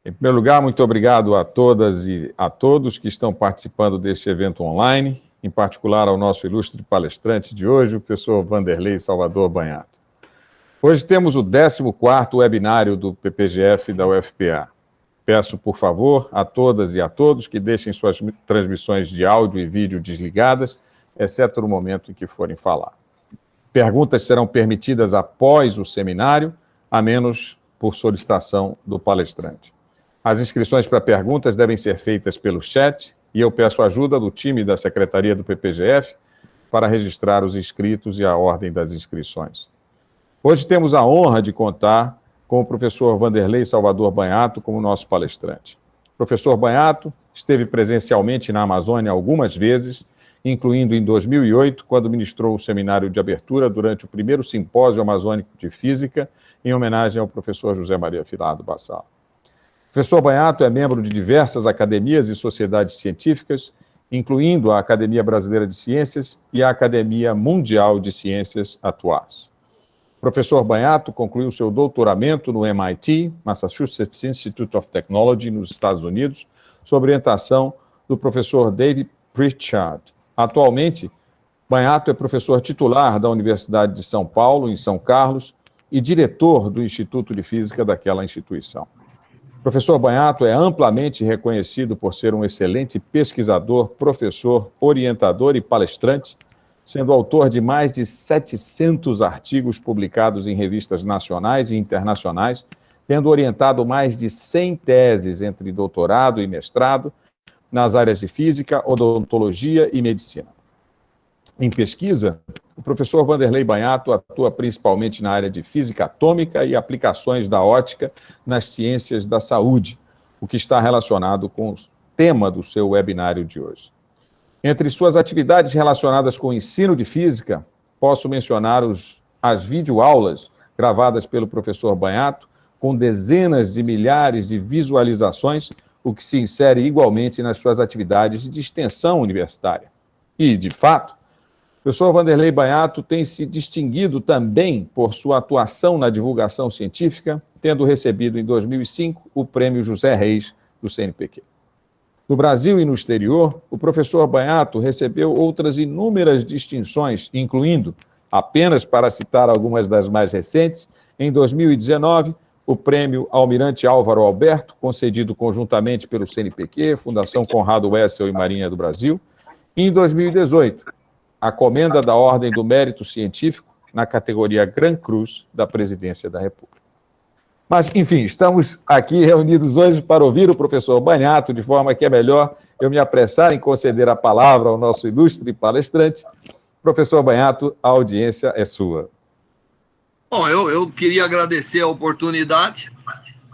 Em primeiro lugar, muito obrigado a todas e a todos que estão participando deste evento online, em particular ao nosso ilustre palestrante de hoje, o professor Vanderlei Salvador Banhato. Hoje temos o 14º webinário do PPGF da UFPA. Peço, por favor, a todas e a todos que deixem suas transmissões de áudio e vídeo desligadas, exceto no momento em que forem falar. Perguntas serão permitidas após o seminário, a menos por solicitação do palestrante. As inscrições para perguntas devem ser feitas pelo chat e eu peço a ajuda do time da Secretaria do PPGF para registrar os inscritos e a ordem das inscrições. Hoje temos a honra de contar com o professor Vanderlei Salvador Banhato como nosso palestrante. O professor Banhato esteve presencialmente na Amazônia algumas vezes, incluindo em 2008, quando ministrou o seminário de abertura durante o primeiro simpósio amazônico de física, em homenagem ao professor José Maria Filado Bassal. O professor Banhato é membro de diversas academias e sociedades científicas, incluindo a Academia Brasileira de Ciências e a Academia Mundial de Ciências Atuais. O professor Banhato concluiu seu doutoramento no MIT, Massachusetts Institute of Technology, nos Estados Unidos, sob orientação do professor David Pritchard. Atualmente, Banhato é professor titular da Universidade de São Paulo, em São Carlos, e diretor do Instituto de Física daquela instituição. O professor Banhato é amplamente reconhecido por ser um excelente pesquisador, professor, orientador e palestrante, sendo autor de mais de 700 artigos publicados em revistas nacionais e internacionais, tendo orientado mais de 100 teses entre doutorado e mestrado nas áreas de física, odontologia e medicina. Em pesquisa, o professor Vanderlei Banhato atua principalmente na área de física atômica e aplicações da ótica nas ciências da saúde, o que está relacionado com o tema do seu webinário de hoje. Entre suas atividades relacionadas com o ensino de física, posso mencionar as videoaulas gravadas pelo professor Banhato, com dezenas de milhares de visualizações, o que se insere igualmente nas suas atividades de extensão universitária. E, de fato, o professor Vanderlei Banhato tem se distinguido também por sua atuação na divulgação científica, tendo recebido em 2005 o Prêmio José Reis do CNPq. No Brasil e no exterior, o professor Banhato recebeu outras inúmeras distinções, incluindo, apenas para citar algumas das mais recentes, em 2019, o Prêmio Almirante Álvaro Alberto, concedido conjuntamente pelo CNPq, Fundação Conrado Wessel e Marinha do Brasil, e em 2018, a Comenda da Ordem do Mérito Científico, na categoria Gran Cruz da Presidência da República. Mas, enfim, estamos aqui reunidos hoje para ouvir o professor Banhato, de forma que é melhor eu me apressar em conceder a palavra ao nosso ilustre palestrante. Professor Banhato, a audiência é sua. Bom, eu queria agradecer a oportunidade,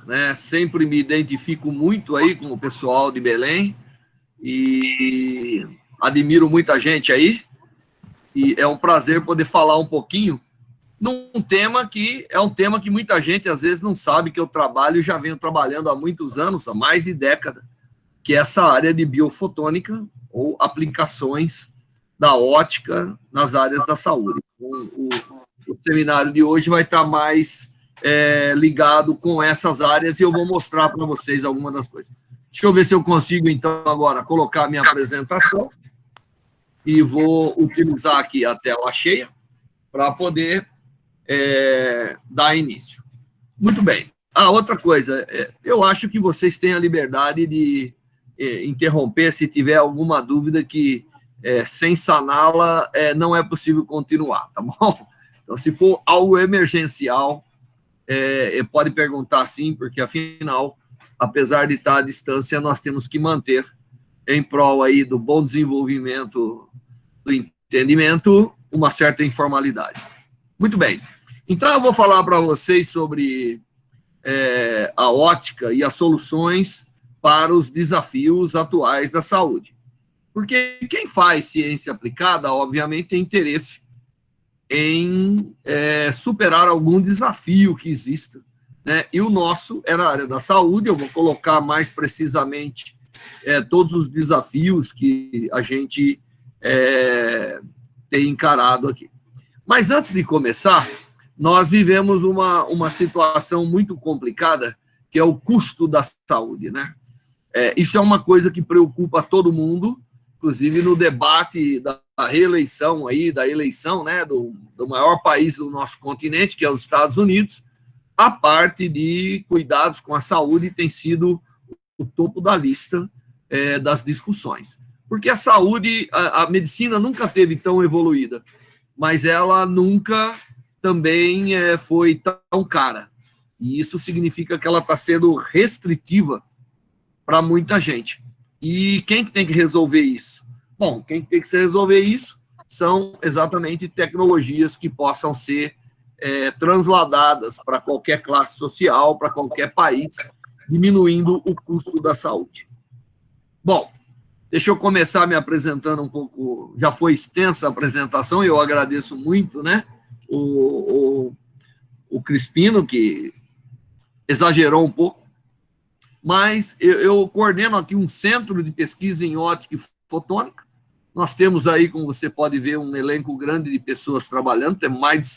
né? Sempre me identifico muito aí com o pessoal de Belém e admiro muita gente aí. E é um prazer poder falar um pouquinho num tema que é um tema que muita gente às vezes não sabe que eu trabalho e já venho trabalhando há muitos anos, há mais de década, que é essa área de biofotônica ou aplicações da ótica nas áreas da saúde. O seminário de hoje vai estar mais ligado com essas áreas e eu vou mostrar para vocês algumas das coisas. Deixa eu ver se eu consigo, então, agora colocar a minha apresentação. E vou utilizar aqui a tela cheia para poder dar início. Muito bem. Outra coisa, eu acho que vocês têm a liberdade de interromper se tiver alguma dúvida que, sem saná-la, não é possível continuar, tá bom? Então, se for algo emergencial, pode perguntar sim, porque, afinal, apesar de estar à distância, nós temos que manter em prol aí do bom desenvolvimento do entendimento, uma certa informalidade. Muito bem. Então, eu vou falar para vocês sobre a ótica e as soluções para os desafios atuais da saúde. Porque quem faz ciência aplicada, obviamente, tem interesse em superar algum desafio que exista, né? E o nosso é na área da saúde. Eu vou colocar mais precisamente todos os desafios que a gente tem encarado aqui. Mas antes de começar, nós vivemos uma situação muito complicada, que é o custo da saúde, né? Isso é uma coisa que preocupa todo mundo, inclusive no debate da reeleição aí, da eleição, né, do maior país do nosso continente, que é os Estados Unidos. A parte de cuidados com a saúde tem sido o topo da lista das discussões. Porque a saúde, a medicina nunca teve tão evoluída, mas ela nunca também foi tão cara. E isso significa que ela está sendo restritiva para muita gente. E quem que tem que resolver isso? Bom, quem tem que resolver isso são exatamente tecnologias que possam ser transladadas para qualquer classe social, para qualquer país, diminuindo o custo da saúde. Bom, deixa eu começar me apresentando um pouco. Já foi extensa a apresentação, e eu agradeço muito, né, o Crispino, que exagerou um pouco, mas eu coordeno aqui um centro de pesquisa em ótica e fotônica. Nós temos aí, como você pode ver, um elenco grande de pessoas trabalhando, tem mais de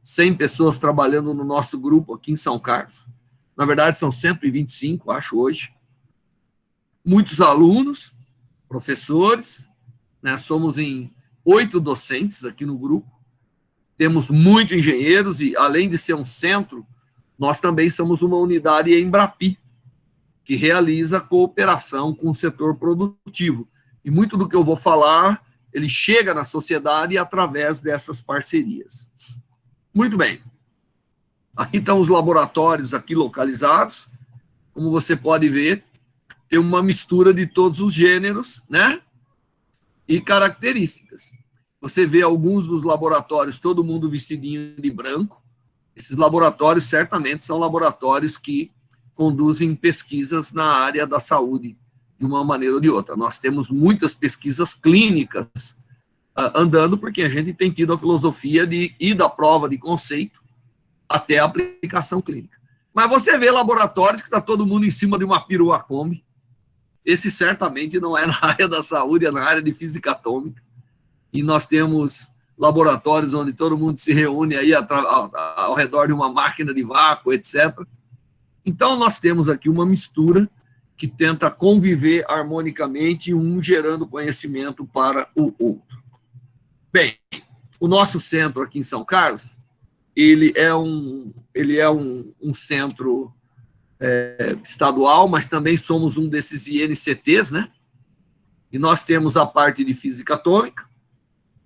100 pessoas trabalhando no nosso grupo aqui em São Carlos. Na verdade, são 125, acho, hoje. Muitos alunos, professores, né? Somos em 8 docentes aqui no grupo. Temos muitos engenheiros e, além de ser um centro, nós também somos uma unidade Embrapi, que realiza cooperação com o setor produtivo. E muito do que eu vou falar, ele chega na sociedade através dessas parcerias. Muito bem. Aqui estão os laboratórios aqui localizados. Como você pode ver, tem uma mistura de todos os gêneros, né? E características. Você vê alguns dos laboratórios, todo mundo vestidinho de branco. Esses laboratórios certamente são laboratórios que conduzem pesquisas na área da saúde, de uma maneira ou de outra. Nós temos muitas pesquisas clínicas andando, porque a gente tem tido a filosofia de ir da prova de conceito até a aplicação clínica. Mas você vê laboratórios que está todo mundo em cima de uma perua Kombi. Esse certamente não é na área da saúde, é na área de física atômica. E nós temos laboratórios onde todo mundo se reúne aí ao redor de uma máquina de vácuo, etc. Então, nós temos aqui uma mistura que tenta conviver harmonicamente, um gerando conhecimento para o outro. Bem, o nosso centro aqui em São Carlos, ele é um centro estadual, mas também somos um desses INCTs, né? E nós temos a parte de física atômica,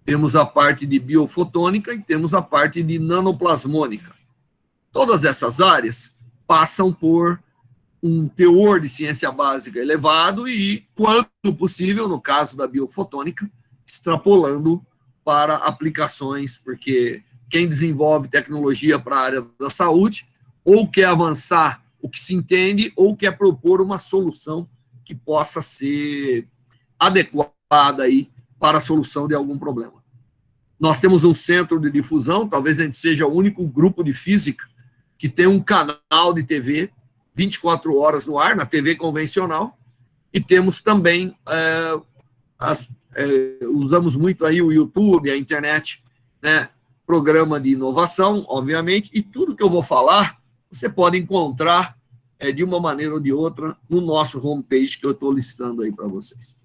temos a parte de biofotônica e temos a parte de nanoplasmônica. Todas essas áreas passam por um teor de ciência básica elevado e, quando possível, no caso da biofotônica, extrapolando para aplicações, porque quem desenvolve tecnologia para a área da saúde ou quer avançar o que se entende ou quer propor uma solução que possa ser adequada aí para a solução de algum problema. Nós temos um centro de difusão, talvez a gente seja o único grupo de física que tem um canal de TV 24 horas no ar, na TV convencional, e temos também, usamos muito aí o YouTube, a internet, né, programa de inovação, obviamente, e tudo que eu vou falar, você pode encontrar de uma maneira ou de outra no nosso homepage que eu estou listando aí para vocês.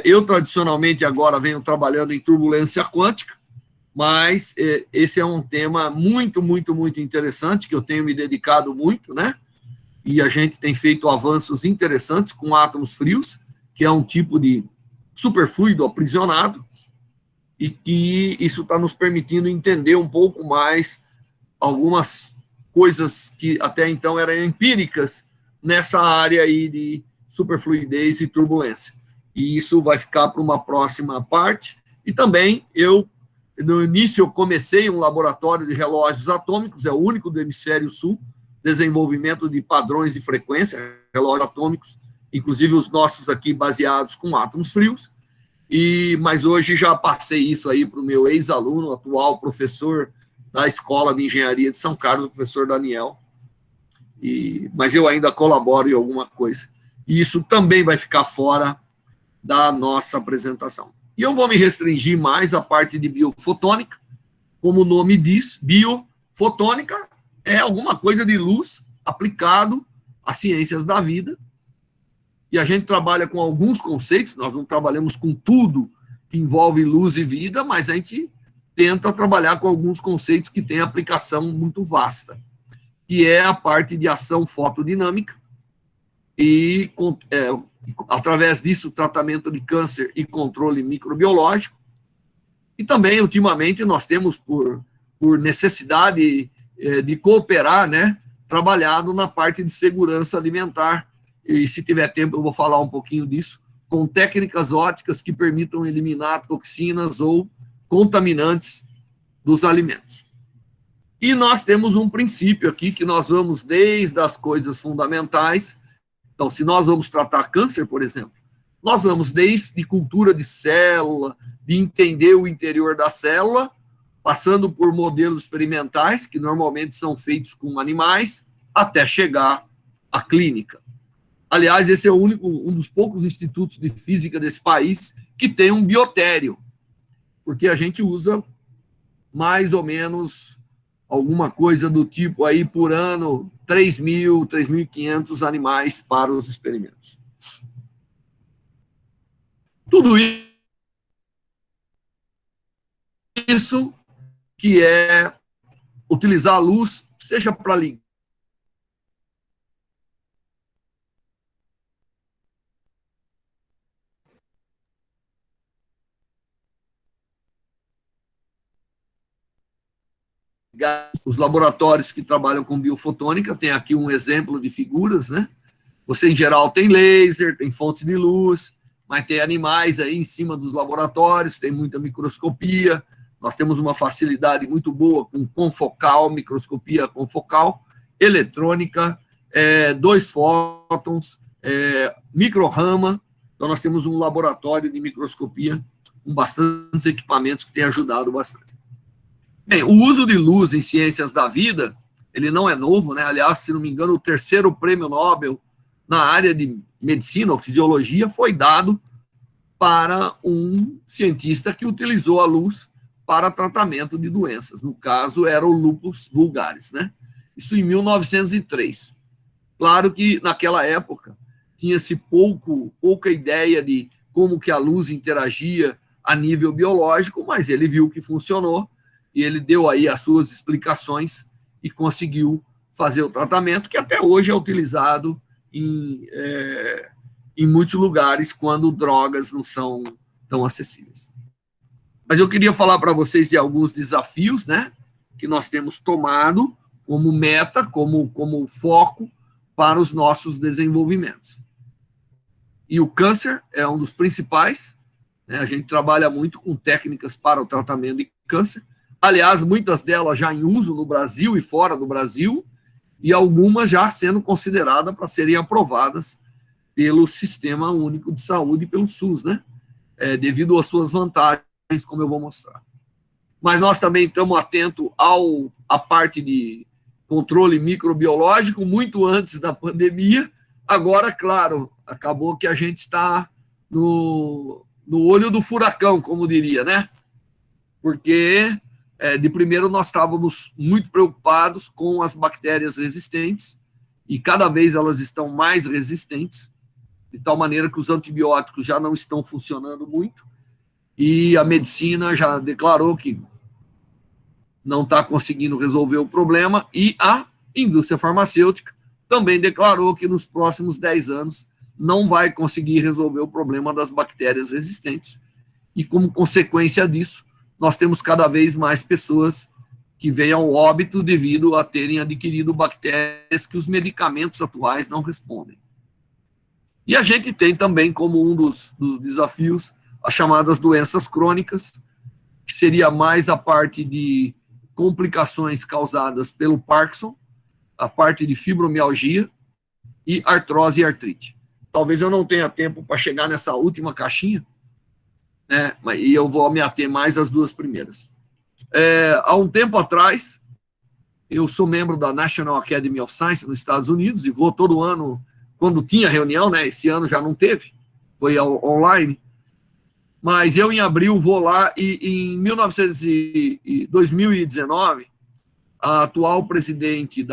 Eu, tradicionalmente, agora venho trabalhando em turbulência quântica, mas esse é um tema muito, muito, muito interessante, que eu tenho me dedicado muito, né? E a gente tem feito avanços interessantes com átomos frios, que é um tipo de superfluido aprisionado, e que isso está nos permitindo entender um pouco mais algumas coisas que até então eram empíricas nessa área aí de superfluidez e turbulência. E isso vai ficar para uma próxima parte. E também no início eu comecei um laboratório de relógios atômicos, é o único do hemisfério sul, desenvolvimento de padrões de frequência, relógios atômicos, inclusive os nossos aqui baseados com átomos frios, mas hoje já passei isso aí para o meu ex-aluno, atual professor da Escola de Engenharia de São Carlos, o professor Daniel, mas eu ainda colaboro em alguma coisa. E isso também vai ficar fora da nossa apresentação. E eu vou me restringir mais à parte de biofotônica, como o nome diz, biofotônica é alguma coisa de luz aplicado às ciências da vida. E a gente trabalha com alguns conceitos, nós não trabalhamos com tudo que envolve luz e vida, mas a gente tenta trabalhar com alguns conceitos que têm aplicação muito vasta, que é a parte de ação fotodinâmica e, através disso, tratamento de câncer e controle microbiológico. E também, ultimamente, nós temos, por necessidade de cooperar, né, trabalhado na parte de segurança alimentar. E, se tiver tempo, eu vou falar um pouquinho disso, com técnicas ópticas que permitam eliminar toxinas ou contaminantes dos alimentos. E nós temos um princípio aqui que nós vamos desde as coisas fundamentais. Então, se nós vamos tratar câncer, por exemplo, nós vamos desde cultura de célula, de entender o interior da célula, passando por modelos experimentais, que normalmente são feitos com animais, até chegar à clínica. Aliás, esse é um dos poucos institutos de física desse país que tem um biotério, porque a gente usa mais ou menos alguma coisa do tipo aí por ano, 3.000, 3.500 animais para os experimentos. Tudo isso que é utilizar a luz, seja para ligar os laboratórios que trabalham com biofotônica, tem aqui um exemplo de figuras, né? Você, em geral, tem laser, tem fontes de luz, mas tem animais aí em cima dos laboratórios, tem muita microscopia. Nós temos uma facilidade muito boa com confocal, microscopia confocal, eletrônica, 2 fótons, microrama. Então, nós temos um laboratório de microscopia com bastantes equipamentos que tem ajudado bastante. Bem, o uso de luz em ciências da vida, ele não é novo, né? Aliás, se não me engano, o 3º prêmio Nobel na área de medicina ou fisiologia foi dado para um cientista que utilizou a luz para tratamento de doenças. No caso, era o lúpus vulgaris, né? Isso em 1903. Claro que, naquela época, tinha-se pouca ideia de como que a luz interagia a nível biológico, mas ele viu que funcionou e ele deu aí as suas explicações e conseguiu fazer o tratamento, que até hoje é utilizado em muitos lugares quando drogas não são tão acessíveis. Mas eu queria falar para vocês de alguns desafios, né, que nós temos tomado como meta, como foco para os nossos desenvolvimentos. E o câncer é um dos principais, né, a gente trabalha muito com técnicas para o tratamento de câncer. Aliás, muitas delas já em uso no Brasil e fora do Brasil, e algumas já sendo consideradas para serem aprovadas pelo Sistema Único de Saúde e pelo SUS, né? Devido às suas vantagens, como eu vou mostrar. Mas nós também estamos atentos à parte de controle microbiológico, muito antes da pandemia. Agora, claro, acabou que a gente está no olho do furacão, como diria, né? Porque de primeiro nós estávamos muito preocupados com as bactérias resistentes e cada vez elas estão mais resistentes, de tal maneira que os antibióticos já não estão funcionando muito e a medicina já declarou que não está conseguindo resolver o problema e a indústria farmacêutica também declarou que nos próximos 10 anos não vai conseguir resolver o problema das bactérias resistentes e, como consequência disso, nós temos cada vez mais pessoas que vêm ao óbito devido a terem adquirido bactérias que os medicamentos atuais não respondem. E a gente tem também como um dos desafios as chamadas doenças crônicas, que seria mais a parte de complicações causadas pelo Parkinson, a parte de fibromialgia e artrose e artrite. Talvez eu não tenha tempo para chegar nessa última caixinha, né, e eu vou me ater mais às 2 primeiras. Há um tempo atrás, eu sou membro da National Academy of Science nos Estados Unidos e vou todo ano, quando tinha reunião, né, esse ano já não teve, foi online, mas eu em abril vou lá e em 2019, a atual presidente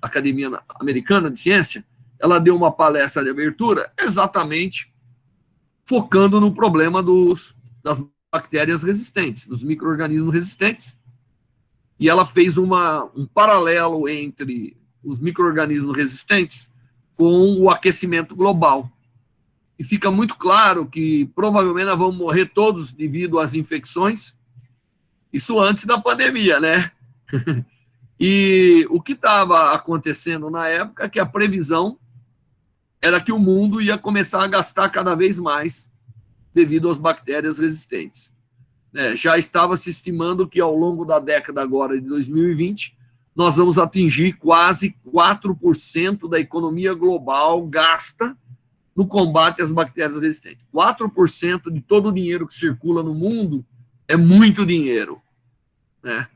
Academia Americana de Ciência, ela deu uma palestra de abertura exatamente focando no problema das bactérias resistentes, dos micro-organismos resistentes. E ela fez um paralelo entre os micro-organismos resistentes com o aquecimento global. E fica muito claro que provavelmente nós vamos morrer todos devido às infecções, isso antes da pandemia, né? E o que estava acontecendo na época é que a previsão era que o mundo ia começar a gastar cada vez mais devido às bactérias resistentes. Já estava se estimando que ao longo da década agora de 2020, nós vamos atingir quase 4% da economia global gasta no combate às bactérias resistentes. 4% de todo o dinheiro que circula no mundo é muito dinheiro, né?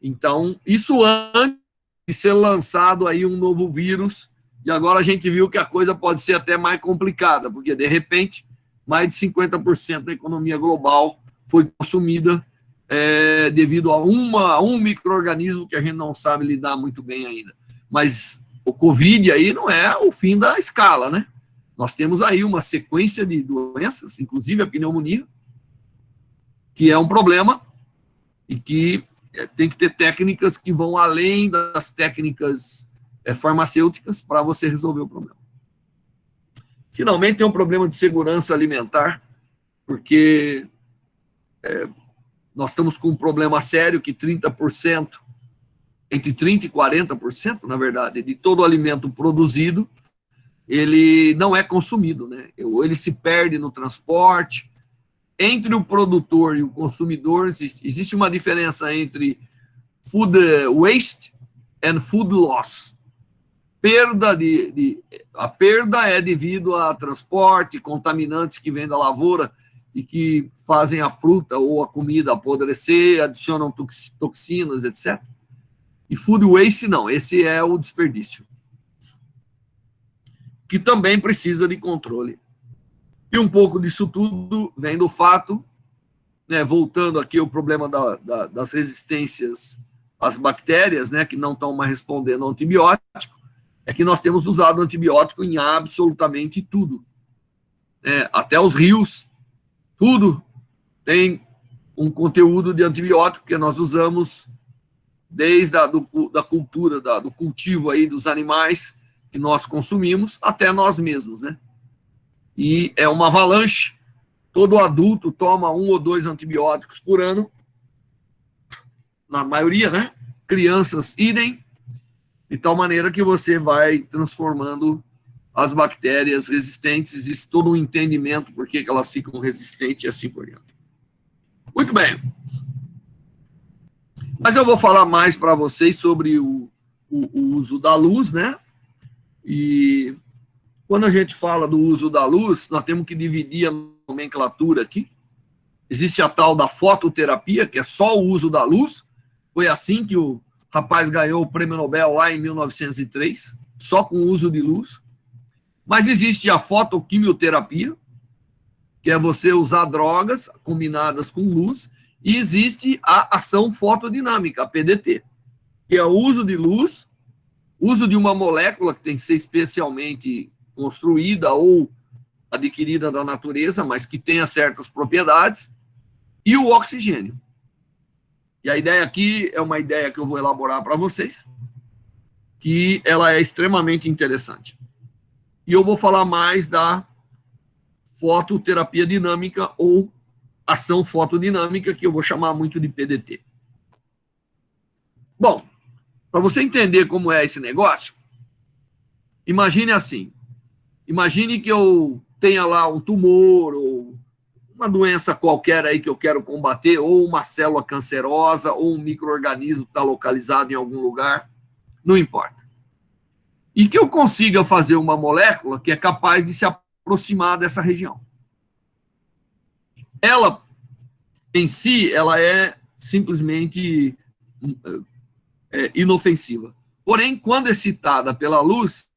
Então, isso antes de ser lançado aí um novo vírus, e agora a gente viu que a coisa pode ser até mais complicada, porque, de repente, mais de 50% da economia global foi consumida devido a um micro-organismo que a gente não sabe lidar muito bem ainda. Mas o Covid aí não é o fim da escala, né? Nós temos aí uma sequência de doenças, inclusive a pneumonia, que é um problema e que tem que ter técnicas que vão além das técnicas farmacêuticas para você resolver o problema. Finalmente, tem um problema de segurança alimentar, porque nós estamos com um problema sério que 30%, entre 30% e 40%, na verdade, de todo o alimento produzido, ele não é consumido, né? Ou ele se perde no transporte. Entre o produtor e o consumidor, existe uma diferença entre food waste and food loss. A perda é devido a transporte, contaminantes que vêm da lavoura e que fazem a fruta ou a comida apodrecer, adicionam toxinas, etc. E food waste não, esse é o desperdício, que também precisa de controle. E um pouco disso tudo vem do fato, voltando aqui ao problema das resistências às bactérias, que não estão mais respondendo ao antibiótico, é que nós temos usado antibiótico em absolutamente tudo. Até os rios, tudo tem um conteúdo de antibiótico que nós usamos desde da cultura, do cultivo aí dos animais que nós consumimos, até nós mesmos, né? E é uma avalanche. Todo adulto toma 1 ou 2 antibióticos por ano, na maioria, né? Crianças, idem, de tal maneira que você vai transformando as bactérias resistentes, existe todo um entendimento por que elas ficam resistentes e assim por diante. Muito bem. Mas eu vou falar mais para vocês sobre o uso da luz, né? E quando a gente fala do uso da luz, nós temos que dividir a nomenclatura aqui. Existe a tal da fototerapia, que é só o uso da luz. Foi assim que o rapaz ganhou o prêmio Nobel lá em 1903, só com o uso de luz. Mas existe a fotoquimioterapia, que é você usar drogas combinadas com luz, e existe a ação fotodinâmica, a PDT, que é o uso de luz, uso de uma molécula que tem que ser especialmente construída ou adquirida da natureza, mas que tenha certas propriedades, e o oxigênio. E a ideia aqui é uma ideia que eu vou elaborar para vocês, que ela é extremamente interessante. E eu vou falar mais da fototerapia dinâmica ou ação fotodinâmica, que eu vou chamar muito de PDT. Bom, para você entender como é esse negócio, imagine assim, imagine que eu tenha lá um tumor ou uma doença qualquer aí que eu quero combater, ou uma célula cancerosa, ou um micro-organismo que está localizado em algum lugar, não importa. E que eu consiga fazer uma molécula que é capaz de se aproximar dessa região. Ela, em si, ela é simplesmente inofensiva. Porém, quando excitada pela luz,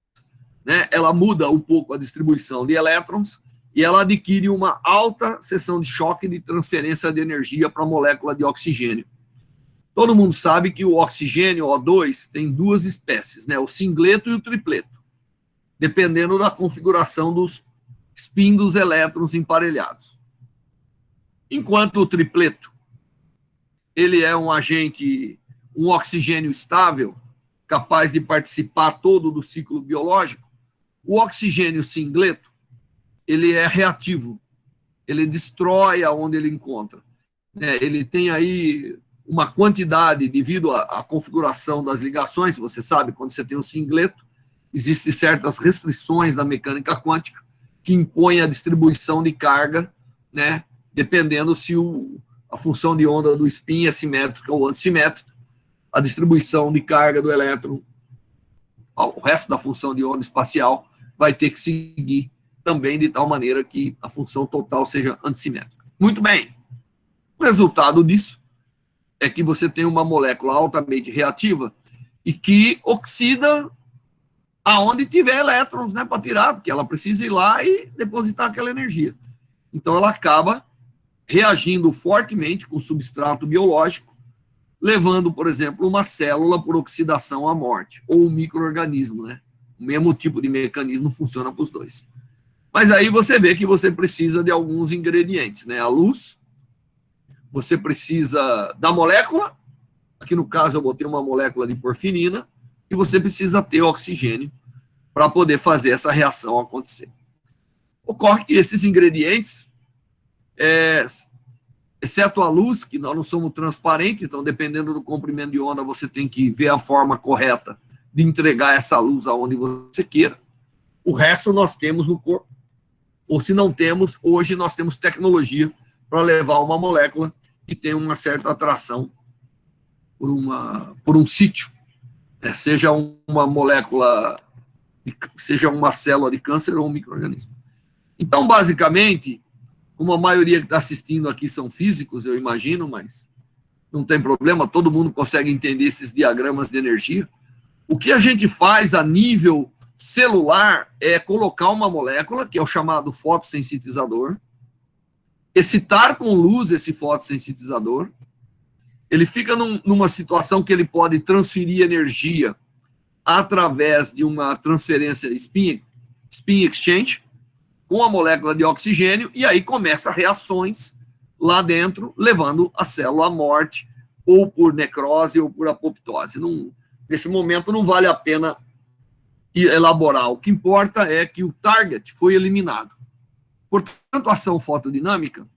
né, ela muda um pouco a distribuição de elétrons e ela adquire uma alta seção de choque de transferência de energia para a molécula de oxigênio. Todo mundo sabe que o oxigênio, O2, tem duas espécies, né? O singleto e o tripleto, dependendo da configuração dos spin dos elétrons emparelhados. Enquanto o tripleto, ele é um agente, um oxigênio estável, capaz de participar todo do ciclo biológico, o oxigênio singleto, ele é reativo, ele destrói aonde ele encontra. Ele tem aí uma quantidade, devido à configuração das ligações, você sabe, quando você tem um singleto, existem certas restrições da mecânica quântica que impõem a distribuição de carga, né, dependendo se a função de onda do spin é simétrica ou antissimétrica, a distribuição de carga do elétron, o resto da função de onda espacial, vai ter que seguir também de tal maneira que a função total seja antissimétrica. Muito bem. O resultado disso é que você tem uma molécula altamente reativa e que oxida aonde tiver elétrons, né, para tirar, porque ela precisa ir lá e depositar aquela energia. Então, ela acaba reagindo fortemente com o substrato biológico, levando, por exemplo, uma célula por oxidação à morte, ou um micro-organismo, né? O mesmo tipo de mecanismo funciona para os dois. Mas aí você vê que você precisa de alguns ingredientes, né? A luz, você precisa da molécula, aqui no caso eu botei uma molécula de porfinina, e você precisa ter oxigênio para poder fazer essa reação acontecer. Ocorre que esses ingredientes, exceto a luz, que nós não somos transparentes, então dependendo do comprimento de onda, você tem que ver a forma correta de entregar essa luz aonde você queira. O resto nós temos no corpo. Ou se não temos, hoje nós temos tecnologia para levar uma molécula que tem uma certa atração por um sítio, seja uma molécula, seja uma célula de câncer ou um micro-organismo. Então, basicamente, como a maioria que está assistindo aqui são físicos, eu imagino, mas não tem problema, todo mundo consegue entender esses diagramas de energia. O que a gente faz a nível celular é colocar uma molécula, que é o chamado fotossintetizador, excitar com luz esse fotossintetizador, ele fica numa situação que ele pode transferir energia através de uma transferência spin exchange com a molécula de oxigênio, e aí começa reações lá dentro, levando a célula à morte, ou por necrose, ou por apoptose. Nesse momento não vale a pena elaborar. O que importa é que o target foi eliminado. Portanto, a ação fotodinâmica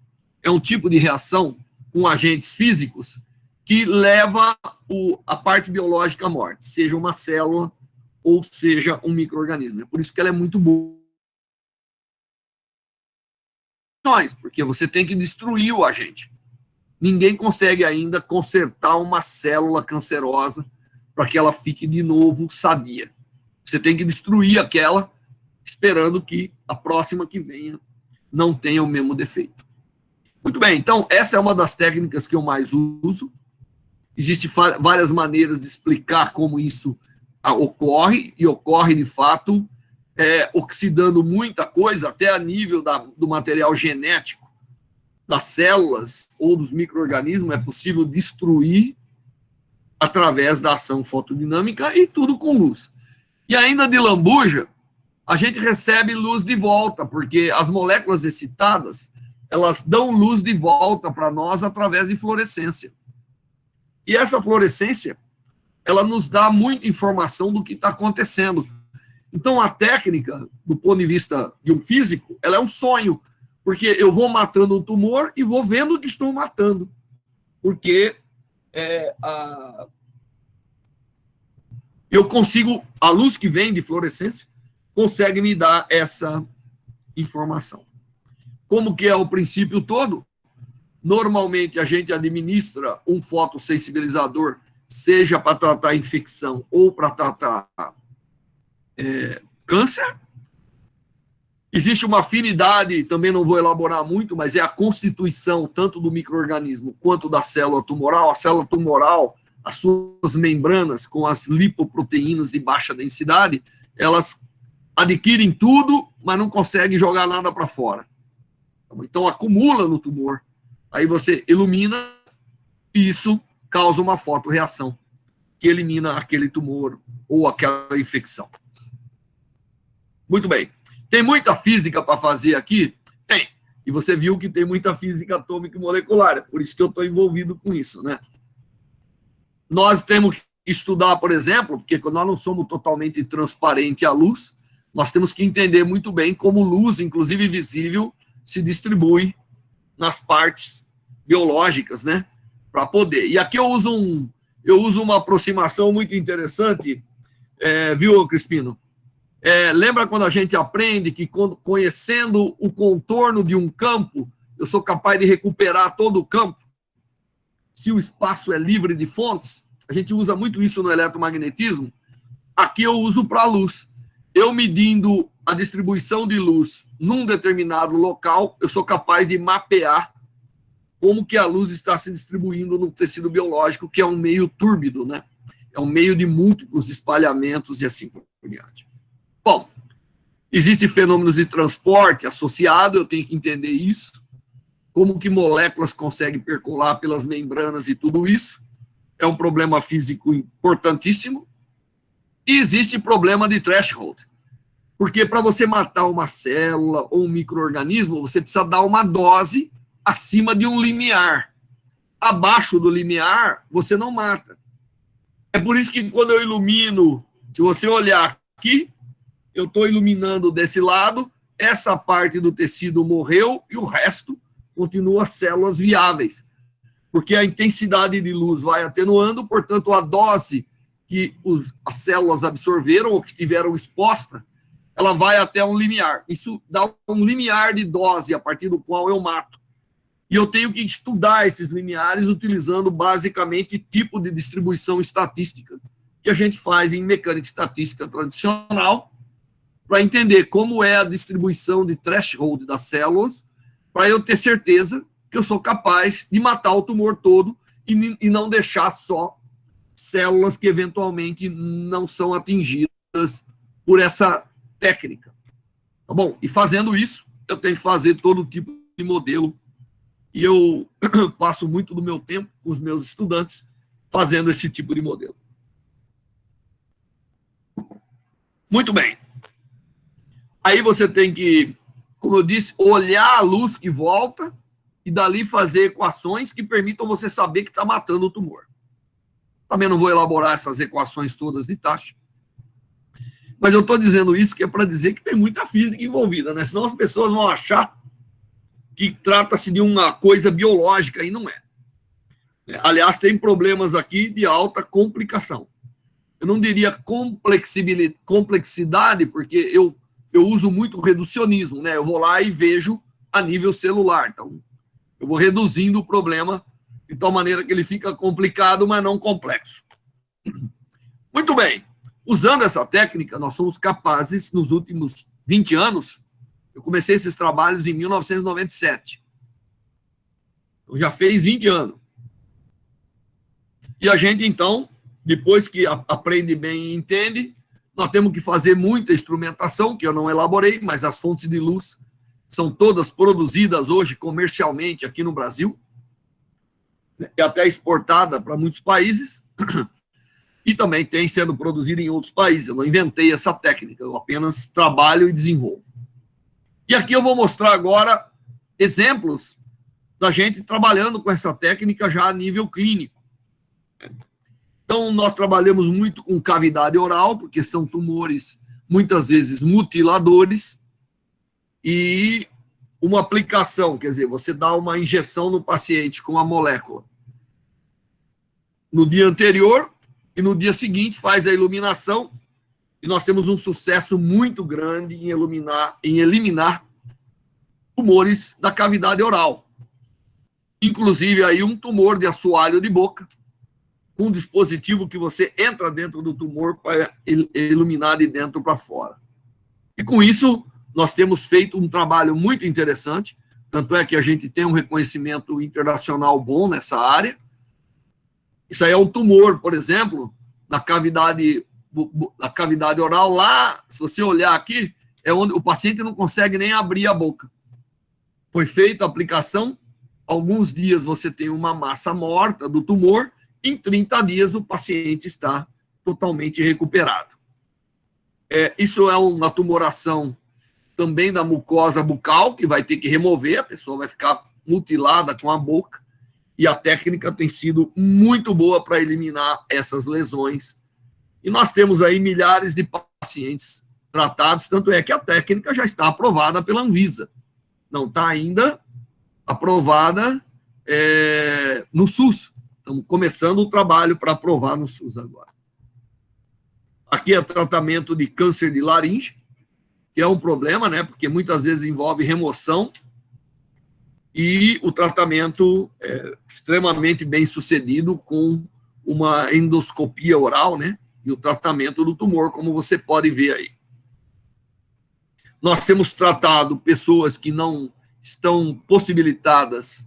é um tipo de reação com agentes físicos que leva a parte biológica à morte, seja uma célula ou seja um micro-organismo. É por isso que ela é muito boa. Porque você tem que destruir o agente. Ninguém consegue ainda consertar uma célula cancerosa para que ela fique de novo sadia. Você tem que destruir aquela, esperando que a próxima que venha não tenha o mesmo defeito. Muito bem, então essa é uma das técnicas que eu mais uso. Existem várias maneiras de explicar como isso ocorre, e ocorre de fato oxidando muita coisa, até a nível do material genético das células ou dos micro-organismos, é possível destruir através da ação fotodinâmica, e tudo com luz. E ainda de lambuja, a gente recebe luz de volta, porque as moléculas excitadas, elas dão luz de volta para nós através de fluorescência. E essa fluorescência, ela nos dá muita informação do que está acontecendo. Então, a técnica, do ponto de vista de um físico, ela é um sonho, porque eu vou matando um tumor e vou vendo o que estou matando. Porque eu consigo, a luz que vem de fluorescência, consegue me dar essa informação. Como que é o princípio todo? Normalmente, a gente administra um fotossensibilizador, seja para tratar infecção ou para tratar câncer. Existe uma afinidade, também não vou elaborar muito, mas é a constituição tanto do micro-organismo quanto da célula tumoral. A célula tumoral, as suas membranas com as lipoproteínas de baixa densidade, elas adquirem tudo, mas não conseguem jogar nada para fora. Então, acumula no tumor. Aí você ilumina, e isso causa uma fotorreação que elimina aquele tumor ou aquela infecção. Muito bem. Tem muita física para fazer aqui? Tem. E você viu que tem muita física atômica e molecular, é por isso que eu estou envolvido com isso, né? Nós temos que estudar, por exemplo, porque nós não somos totalmente transparentes à luz, nós temos que entender muito bem como luz, inclusive visível, se distribui nas partes biológicas, né? Para poder. E aqui eu uso uma aproximação muito interessante, viu, Crispino? Lembra quando a gente aprende que, conhecendo o contorno de um campo, eu sou capaz de recuperar todo o campo? Se o espaço é livre de fontes, a gente usa muito isso no eletromagnetismo. Aqui eu uso para a luz. Eu medindo a distribuição de luz num determinado local, eu sou capaz de mapear como que a luz está se distribuindo no tecido biológico, que é um meio túrbido, né? É um meio de múltiplos espalhamentos e assim por diante. Bom, existem fenômenos de transporte associado, eu tenho que entender isso, como que moléculas conseguem percolar pelas membranas e tudo isso, é um problema físico importantíssimo, e existe problema de threshold, porque para você matar uma célula ou um micro-organismo, você precisa dar uma dose acima de um limiar, abaixo do limiar, você não mata. É por isso que quando eu ilumino, se você olhar aqui, eu estou iluminando desse lado, essa parte do tecido morreu e o resto continua células viáveis, porque a intensidade de luz vai atenuando, portanto, a dose que as células absorveram ou que estiveram expostas, ela vai até um limiar. Isso dá um limiar de dose a partir do qual eu mato. E eu tenho que estudar esses limiares utilizando basicamente tipo de distribuição estatística que a gente faz em mecânica estatística tradicional, para entender como é a distribuição de threshold das células, para eu ter certeza que eu sou capaz de matar o tumor todo e não deixar só células que eventualmente não são atingidas por essa técnica. Tá bom? E fazendo isso, eu tenho que fazer todo tipo de modelo. E eu passo muito do meu tempo com os meus estudantes fazendo esse tipo de modelo. Muito bem. Aí você tem que, como eu disse, olhar a luz que volta e dali fazer equações que permitam você saber que está matando o tumor. Também não vou elaborar essas equações todas de taxa. Mas eu estou dizendo isso que é para dizer que tem muita física envolvida, né? Senão as pessoas vão achar que trata-se de uma coisa biológica e não é. Aliás, tem problemas aqui de alta complicação. Eu não diria complexidade, porque eu uso muito o reducionismo, né? Eu vou lá e vejo a nível celular. Então, eu vou reduzindo o problema de tal maneira que ele fica complicado, mas não complexo. Muito bem. Usando essa técnica, nós somos capazes, nos últimos 20 anos, eu comecei esses trabalhos em 1997. Então, já fez 20 anos. E a gente, então, depois que aprende bem e entende, nós temos que fazer muita instrumentação, que eu não elaborei, mas as fontes de luz são todas produzidas hoje comercialmente aqui no Brasil, e até exportada para muitos países, e também tem sendo produzida em outros países. Eu não inventei essa técnica, eu apenas trabalho e desenvolvo. E aqui eu vou mostrar agora exemplos da gente trabalhando com essa técnica já a nível clínico. Então, nós trabalhamos muito com cavidade oral, porque são tumores, muitas vezes, mutiladores, e uma aplicação, quer dizer, você dá uma injeção no paciente com a molécula no dia anterior e no dia seguinte faz a iluminação, e nós temos um sucesso muito grande em eliminar tumores da cavidade oral. Inclusive, aí um tumor de assoalho de boca, com um dispositivo que você entra dentro do tumor para iluminar de dentro para fora. E com isso, nós temos feito um trabalho muito interessante, tanto é que a gente tem um reconhecimento internacional bom nessa área. Isso aí é um tumor, por exemplo, na cavidade oral. Lá, se você olhar aqui, é onde o paciente não consegue nem abrir a boca. Foi feita a aplicação, alguns dias você tem uma massa morta do tumor, em 30 dias o paciente está totalmente recuperado. Isso é uma tumoração também da mucosa bucal, que vai ter que remover, a pessoa vai ficar mutilada com a boca, e a técnica tem sido muito boa para eliminar essas lesões. E nós temos aí milhares de pacientes tratados, tanto é que a técnica já está aprovada pela Anvisa. Não está ainda aprovada no SUS. Estamos começando o trabalho para aprovar no SUS agora. Aqui é tratamento de câncer de laringe, que é um problema, né? Porque muitas vezes envolve remoção, e o tratamento é extremamente bem sucedido com uma endoscopia oral, né? E o tratamento do tumor, como você pode ver aí. Nós temos tratado pessoas que não estão possibilitadas.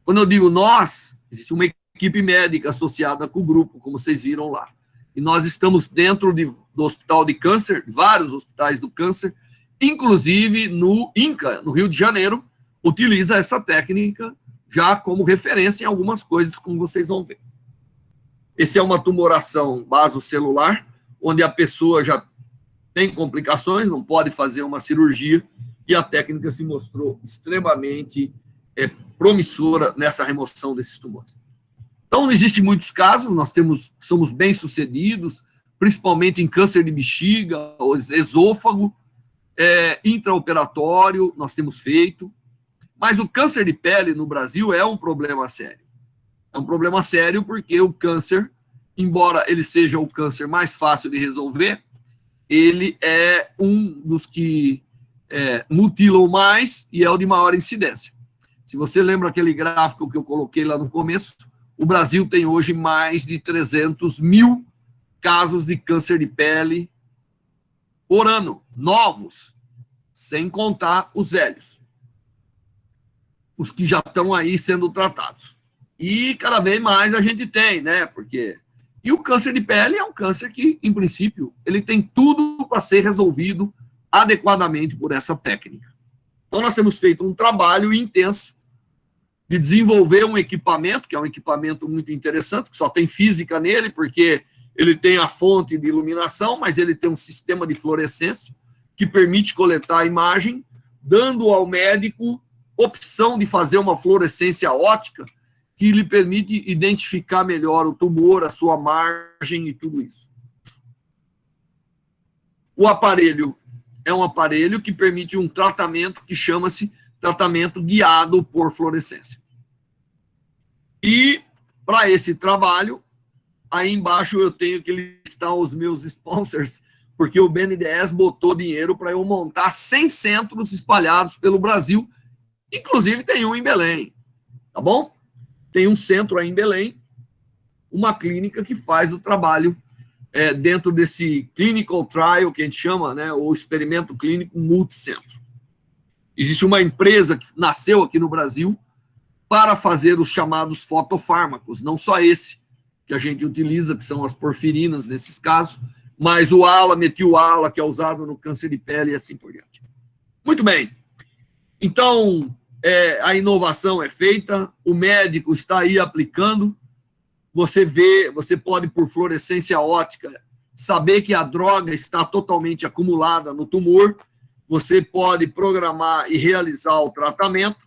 Quando eu digo nós, existe uma equipe médica associada com o grupo, como vocês viram lá. E nós estamos dentro do Hospital de Câncer, vários hospitais do câncer, inclusive no INCA, no Rio de Janeiro, utiliza essa técnica já como referência em algumas coisas, como vocês vão ver. Esse é uma tumoração basocelular, onde a pessoa já tem complicações, não pode fazer uma cirurgia, e a técnica se mostrou extremamente promissora nessa remoção desses tumores. Então, não existem muitos casos, nós somos bem-sucedidos, principalmente em câncer de bexiga, esôfago, intraoperatório, nós temos feito. Mas o câncer de pele no Brasil é um problema sério. É um problema sério porque o câncer, embora ele seja o câncer mais fácil de resolver, ele é um dos que mutilam mais e é o de maior incidência. Se você lembra aquele gráfico que eu coloquei lá no começo, o Brasil tem hoje mais de 300 mil casos de câncer de pele por ano, novos, sem contar os velhos, os que já estão aí sendo tratados. E cada vez mais a gente tem, né? E o câncer de pele é um câncer que, em princípio, ele tem tudo para ser resolvido adequadamente por essa técnica. Então, nós temos feito um trabalho intenso de desenvolver um equipamento, que é um equipamento muito interessante, que só tem física nele, porque ele tem a fonte de iluminação, mas ele tem um sistema de fluorescência que permite coletar a imagem, dando ao médico opção de fazer uma fluorescência óptica que lhe permite identificar melhor o tumor, a sua margem e tudo isso. O aparelho é um aparelho que permite um tratamento que chama-se tratamento guiado por fluorescência. E, para esse trabalho, aí embaixo eu tenho que listar os meus sponsors, porque o BNDES botou dinheiro para eu montar 100 centros espalhados pelo Brasil, inclusive tem um em Belém, tá bom? Tem um centro aí em Belém, uma clínica que faz o trabalho dentro desse clinical trial, que a gente chama, né, ou experimento clínico multicentro. Existe uma empresa que nasceu aqui no Brasil para fazer os chamados fotofármacos, não só esse que a gente utiliza, que são as porfirinas nesses casos, mas o ALA, metil-ALA, que é usado no câncer de pele e assim por diante. Muito bem. Então, a inovação é feita, o médico está aí aplicando, você pode, por fluorescência óptica, saber que a droga está totalmente acumulada no tumor, você pode programar e realizar o tratamento.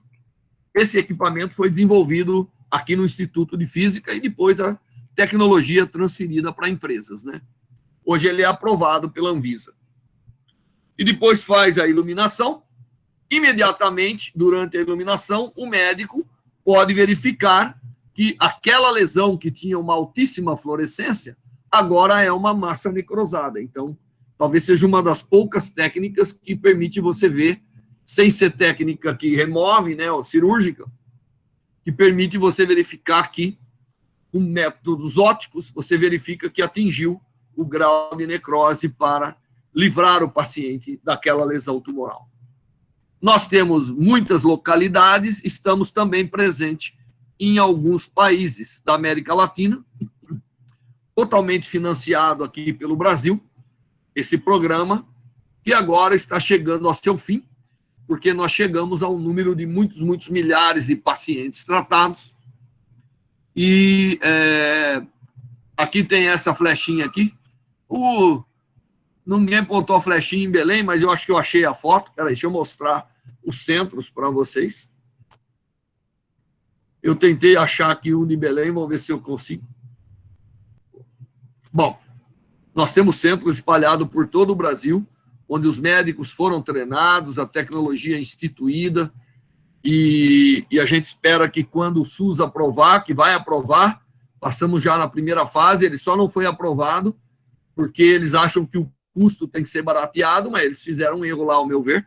Esse equipamento foi desenvolvido aqui no Instituto de Física e depois a tecnologia transferida para empresas, né? Hoje ele é aprovado pela Anvisa. E depois faz a iluminação. Imediatamente, durante a iluminação, o médico pode verificar que aquela lesão que tinha uma altíssima fluorescência agora é uma massa necrosada. Então, talvez seja uma das poucas técnicas que permite você ver, sem ser técnica que remove, né, ou cirúrgica, que permite você verificar que, com métodos ópticos, você verifica que atingiu o grau de necrose para livrar o paciente daquela lesão tumoral. Nós temos muitas localidades, estamos também presentes em alguns países da América Latina, totalmente financiado aqui pelo Brasil, esse programa, que agora está chegando ao seu fim, porque nós chegamos a um número de muitos milhares de pacientes tratados, E aqui tem essa flechinha aqui. Ninguém botou a flechinha em Belém, mas eu acho que eu achei a foto. Peraí, deixa eu mostrar os centros para vocês. Eu tentei achar aqui um de Belém, vamos ver se eu consigo. Bom, nós temos centros espalhados por todo o Brasil, onde os médicos foram treinados, a tecnologia é instituída, e a gente espera que quando o SUS aprovar, que vai aprovar, passamos já na primeira fase, ele só não foi aprovado, porque eles acham que o custo tem que ser barateado, mas eles fizeram um erro lá, ao meu ver.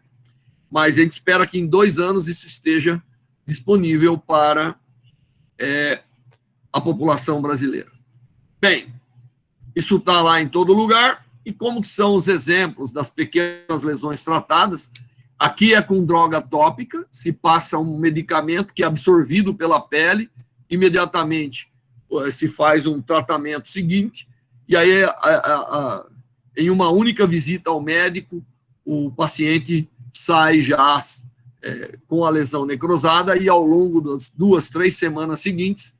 Mas a gente espera que em 2 anos isso esteja disponível para a população brasileira. Bem, isso está lá em todo lugar. E como são os exemplos das pequenas lesões tratadas? Aqui é com droga tópica, se passa um medicamento que é absorvido pela pele, imediatamente se faz um tratamento seguinte, e aí em uma única visita ao médico, o paciente sai já com a lesão necrosada e ao longo das 2, 3 semanas seguintes,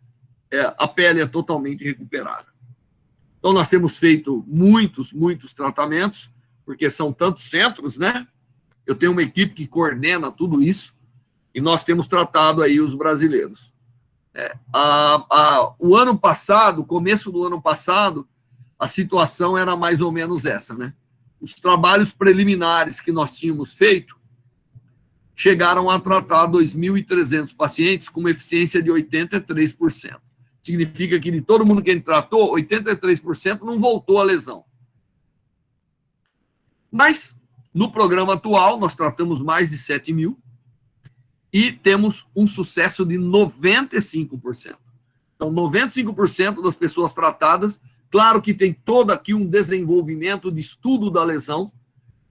a pele é totalmente recuperada. Então, nós temos feito muitos tratamentos, porque são tantos centros, né? Eu tenho uma equipe que coordena tudo isso, e nós temos tratado aí os brasileiros. O ano passado, começo do ano passado, a situação era mais ou menos essa, né? Os trabalhos preliminares que nós tínhamos feito chegaram a tratar 2.300 pacientes com uma eficiência de 83%. Significa que de todo mundo que a gente tratou, 83% não voltou à lesão. Mas, no programa atual, nós tratamos mais de 7.000 e temos um sucesso de 95%. Então, 95% das pessoas tratadas, claro que tem todo aqui um desenvolvimento de estudo da lesão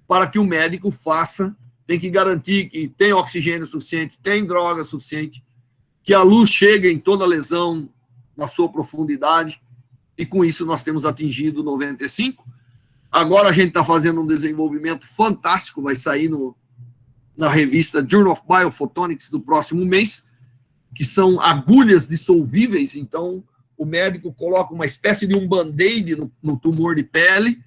para que o médico faça, tem que garantir que tem oxigênio suficiente, tem droga suficiente, que a luz chegue em toda a lesão, na sua profundidade, e com isso nós temos atingido 95%. Agora a gente está fazendo um desenvolvimento fantástico, vai sair na revista Journal of Biophotonics do próximo mês, que são agulhas dissolvíveis, então o médico coloca uma espécie de um band-aid no tumor de pele,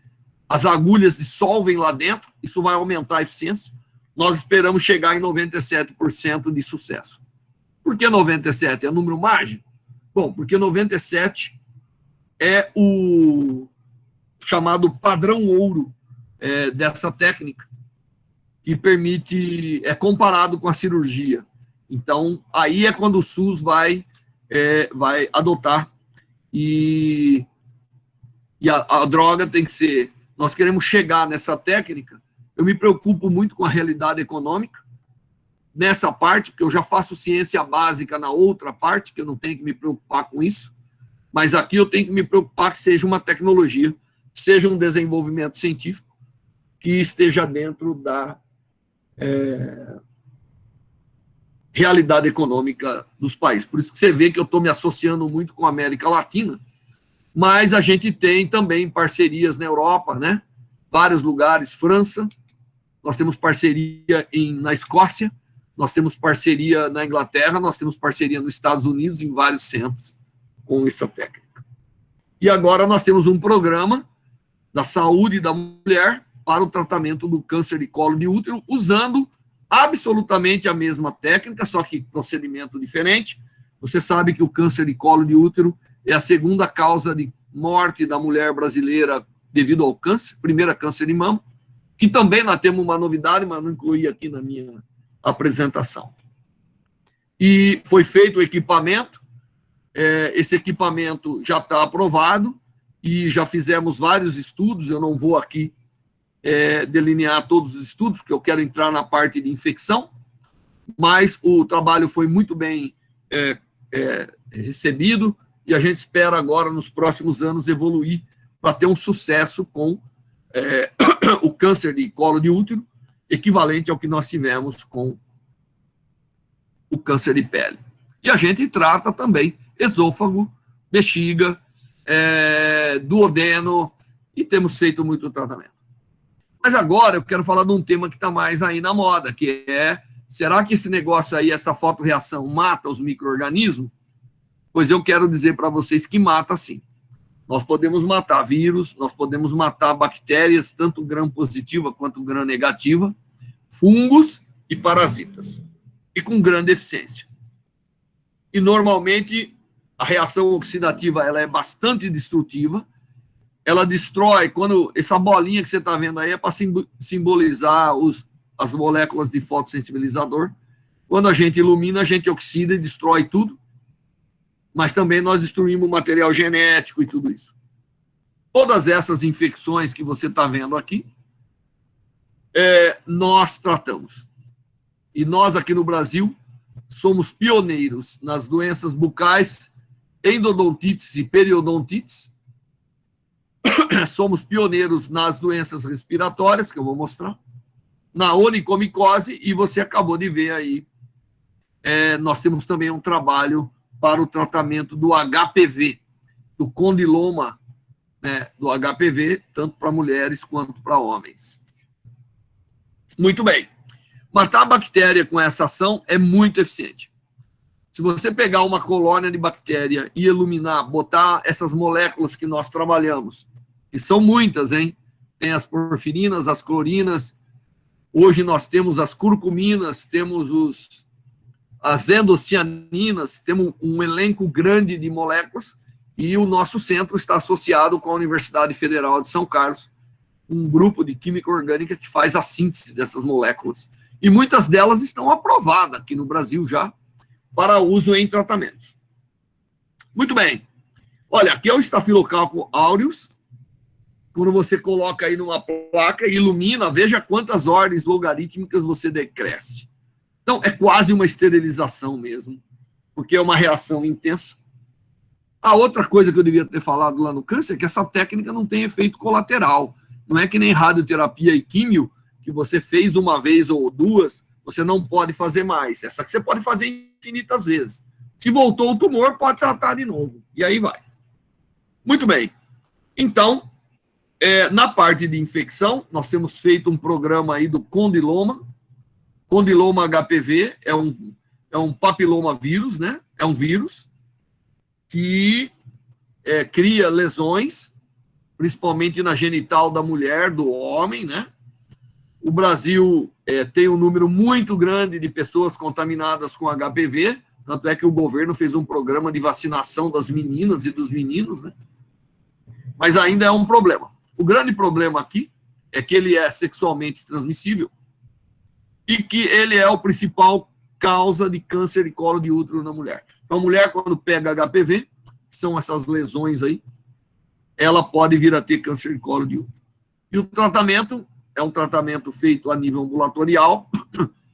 as agulhas dissolvem lá dentro, isso vai aumentar a eficiência. Nós esperamos chegar em 97% de sucesso. Por que 97%? É número mágico? Bom, porque 97 é o chamado padrão ouro dessa técnica, que permite, é comparado com a cirurgia. Então, aí é quando o SUS vai adotar. E a droga tem que ser... Nós queremos chegar nessa técnica. Eu me preocupo muito com a realidade econômica, nessa parte, porque eu já faço ciência básica na outra parte, que eu não tenho que me preocupar com isso, mas aqui eu tenho que me preocupar que seja uma tecnologia, seja um desenvolvimento científico, que esteja dentro da realidade econômica dos países. Por isso que você vê que eu estou me associando muito com a América Latina, mas a gente tem também parcerias na Europa, né? Vários lugares, França, nós temos parceria na Escócia, nós temos parceria na Inglaterra, nós temos parceria nos Estados Unidos, em vários centros, com essa técnica. E agora nós temos um programa da saúde da mulher para o tratamento do câncer de colo de útero, usando absolutamente a mesma técnica, só que procedimento diferente. Você sabe que o câncer de colo de útero é a segunda causa de morte da mulher brasileira devido ao câncer, primeira câncer de mama, que também nós temos uma novidade, mas não incluí aqui na minha apresentação. E foi feito o equipamento, esse equipamento já está aprovado e já fizemos vários estudos, eu não vou aqui delinear todos os estudos, porque eu quero entrar na parte de infecção, mas o trabalho foi muito bem recebido e a gente espera agora, nos próximos anos, evoluir para ter um sucesso com o câncer de colo de útero, equivalente ao que nós tivemos com o câncer de pele. E a gente trata também esôfago, bexiga, duodeno, e temos feito muito tratamento. Mas agora eu quero falar de um tema que está mais aí na moda, que será que esse negócio aí, essa fotorreação, mata os micro-organismos? pois eu quero dizer para vocês que mata sim. Nós podemos matar vírus, nós podemos matar bactérias, tanto gram-positiva quanto gram-negativa, fungos e parasitas, e com grande eficiência. E, normalmente, a reação oxidativa ela é bastante destrutiva, ela destrói, quando essa bolinha que você está vendo aí é para simbolizar as moléculas de fotossensibilizador. Quando a gente ilumina, a gente oxida e destrói tudo, mas também nós destruímos o material genético e tudo isso. Todas essas infecções que você está vendo aqui, nós tratamos. E nós aqui no Brasil somos pioneiros nas doenças bucais, endodontites e periodontites. Somos pioneiros nas doenças respiratórias, que eu vou mostrar, na onicomicose, e você acabou de ver aí, nós temos também um trabalho para o tratamento do HPV, do condiloma, né, do HPV, tanto para mulheres quanto para homens. Muito bem. Matar a bactéria com essa ação é muito eficiente. Se você pegar uma colônia de bactéria e iluminar, botar essas moléculas que nós trabalhamos, que são muitas, hein? Tem as porfirinas, as clorinas, hoje nós temos as curcuminas, temos as endocianinas, temos um elenco grande de moléculas, e o nosso centro está associado com a Universidade Federal de São Carlos, um grupo de química orgânica que faz a síntese dessas moléculas. E muitas delas estão aprovadas aqui no Brasil já para uso em tratamentos. Muito bem. Olha, aqui é o Staphylococcus aureus. Quando você coloca aí numa placa e ilumina, veja quantas ordens logarítmicas você decresce. Então, é quase uma esterilização mesmo, porque é uma reação intensa. A outra coisa que eu devia ter falado lá no câncer é que essa técnica não tem efeito colateral. Não é que nem radioterapia e químio, que você fez uma vez ou duas, você não pode fazer mais. Essa que você pode fazer infinitas vezes. Se voltou o tumor, pode tratar de novo. E aí vai. Muito bem. Então, na parte de infecção, nós temos feito um programa aí do condiloma. Condiloma HPV é um papiloma vírus, né? É um vírus que cria lesões, principalmente na genital da mulher, do homem, né? O Brasil tem um número muito grande de pessoas contaminadas com HPV, tanto é que o governo fez um programa de vacinação das meninas e dos meninos, né? Mas ainda é um problema. O grande problema aqui é que ele é sexualmente transmissível e que ele é o principal causa de câncer de colo de útero na mulher. Então, a mulher, quando pega HPV, que são essas lesões aí, ela pode vir a ter câncer de colo de útero. E o tratamento é um tratamento feito a nível ambulatorial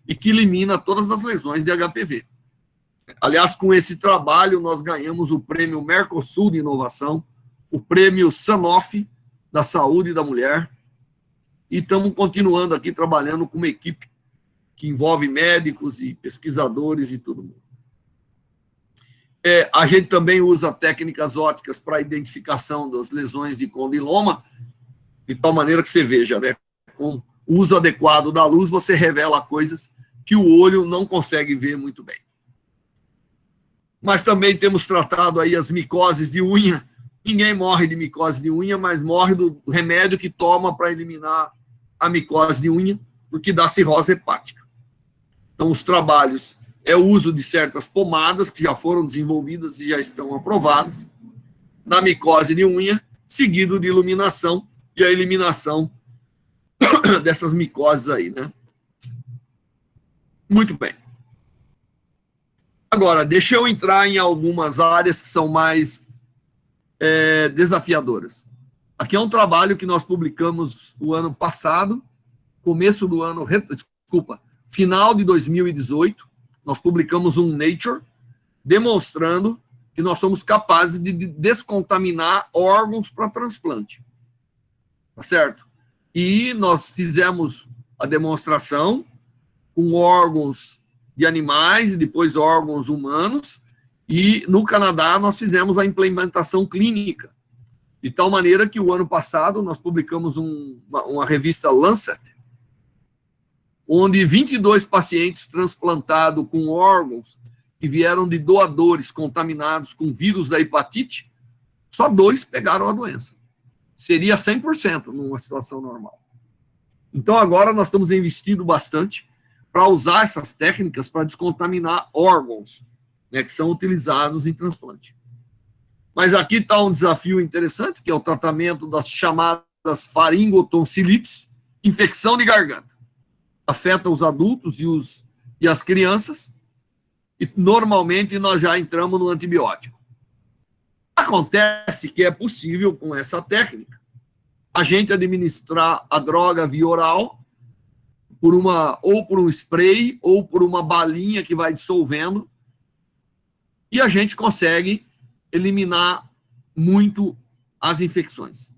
e que elimina todas as lesões de HPV. Aliás, com esse trabalho, nós ganhamos o prêmio Mercosul de Inovação, o prêmio Sanofi da Saúde da Mulher, e estamos continuando aqui trabalhando com uma equipe que envolve médicos e pesquisadores e todo mundo. A gente também usa técnicas ópticas para identificação das lesões de condiloma, de tal maneira que você veja, né? Com o uso adequado da luz, você revela coisas que o olho não consegue ver muito bem. Mas também temos tratado aí as micoses de unha. Ninguém morre de micose de unha, mas morre do remédio que toma para eliminar a micose de unha, porque dá cirrose hepática. Então, os trabalhos é o uso de certas pomadas que já foram desenvolvidas e já estão aprovadas na micose de unha, seguido de iluminação e a eliminação dessas micoses aí, né? Muito bem. Agora, deixa eu entrar em algumas áreas que são mais desafiadoras. Aqui é um trabalho que nós publicamos o ano passado, começo do ano, final de 2018, nós publicamos um Nature, demonstrando que nós somos capazes de descontaminar órgãos para transplante. Tá certo? E nós fizemos a demonstração com órgãos de animais e depois órgãos humanos, e no Canadá nós fizemos a implementação clínica, de tal maneira que o ano passado nós publicamos uma revista Lancet, onde 22 pacientes transplantados com órgãos que vieram de doadores contaminados com vírus da hepatite, só 2 pegaram a doença. Seria 100% numa situação normal. Então, agora nós estamos investindo bastante para usar essas técnicas para descontaminar órgãos, né, que são utilizados em transplante. Mas aqui está um desafio interessante, que é o tratamento das chamadas faringotonsilites, infecção de garganta. Afeta os adultos e as crianças, e normalmente nós já entramos no antibiótico. Acontece que é possível, com essa técnica, a gente administrar a droga via oral, ou por um spray, ou por uma balinha que vai dissolvendo, e a gente consegue eliminar muito as infecções.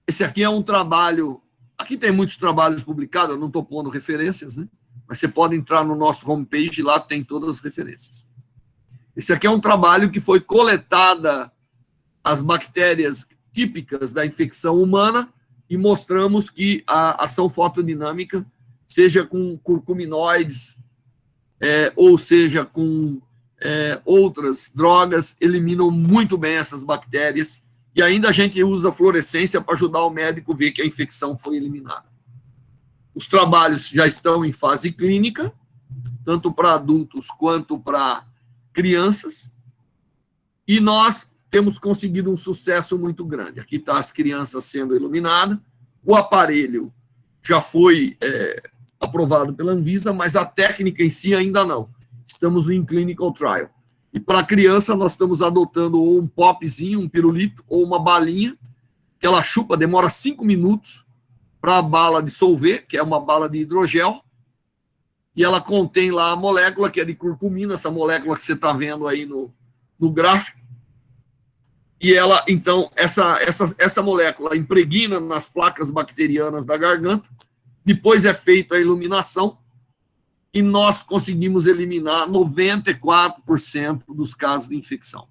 Esse aqui é um trabalho, aqui tem muitos trabalhos publicados, eu não estou pondo referências, né? Mas você pode entrar no nosso homepage, lá tem todas as referências. Esse aqui é um trabalho que foi coletada as bactérias típicas da infecção humana e mostramos que a ação fotodinâmica, seja com curcuminoides, ou seja com outras drogas, eliminam muito bem essas bactérias, e ainda a gente usa fluorescência para ajudar o médico a ver que a infecção foi eliminada. Os trabalhos já estão em fase clínica, tanto para adultos quanto para crianças, e nós temos conseguido um sucesso muito grande. Aqui está as crianças sendo iluminadas, o aparelho já foi aprovado pela Anvisa, mas a técnica em si ainda não. Estamos em clinical trial. E para a criança, nós estamos adotando ou um popzinho, um pirulito, ou uma balinha, que ela chupa, demora 5 minutos para a bala dissolver, que é uma bala de hidrogel, e ela contém lá a molécula, que é de curcumina, essa molécula que você está vendo aí no gráfico. E ela, então, essa molécula impregna nas placas bacterianas da garganta, depois é feita a iluminação, e nós conseguimos eliminar 94% dos casos de infecção.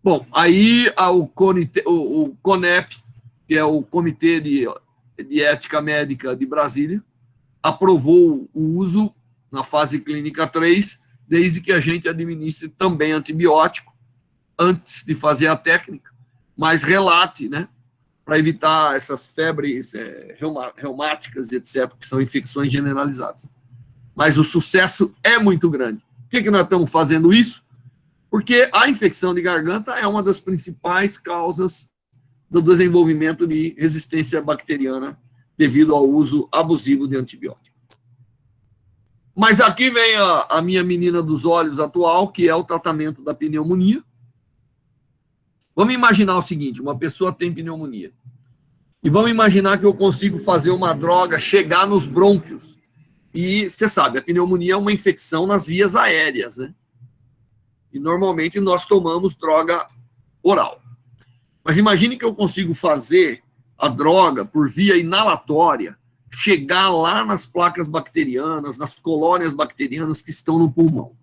Bom, aí o CONEP, que é o Comitê de Ética Médica de Brasília, aprovou o uso na fase clínica 3, desde que a gente administre também antibiótico, antes de fazer a técnica, mas relate, né, para evitar essas febres reumáticas, etc., que são infecções generalizadas. Mas o sucesso é muito grande. Por que nós estamos fazendo isso? Porque a infecção de garganta é uma das principais causas do desenvolvimento de resistência bacteriana devido ao uso abusivo de antibiótico. Mas aqui vem a minha menina dos olhos atual, que é o tratamento da pneumonia. Vamos imaginar o seguinte, uma pessoa tem pneumonia. E vamos imaginar que eu consigo fazer uma droga chegar nos brônquios. E você sabe, a pneumonia é uma infecção nas vias aéreas, né? E normalmente nós tomamos droga oral. Mas imagine que eu consigo fazer a droga por via inalatória, chegar lá nas placas bacterianas, nas colônias bacterianas que estão no pulmão.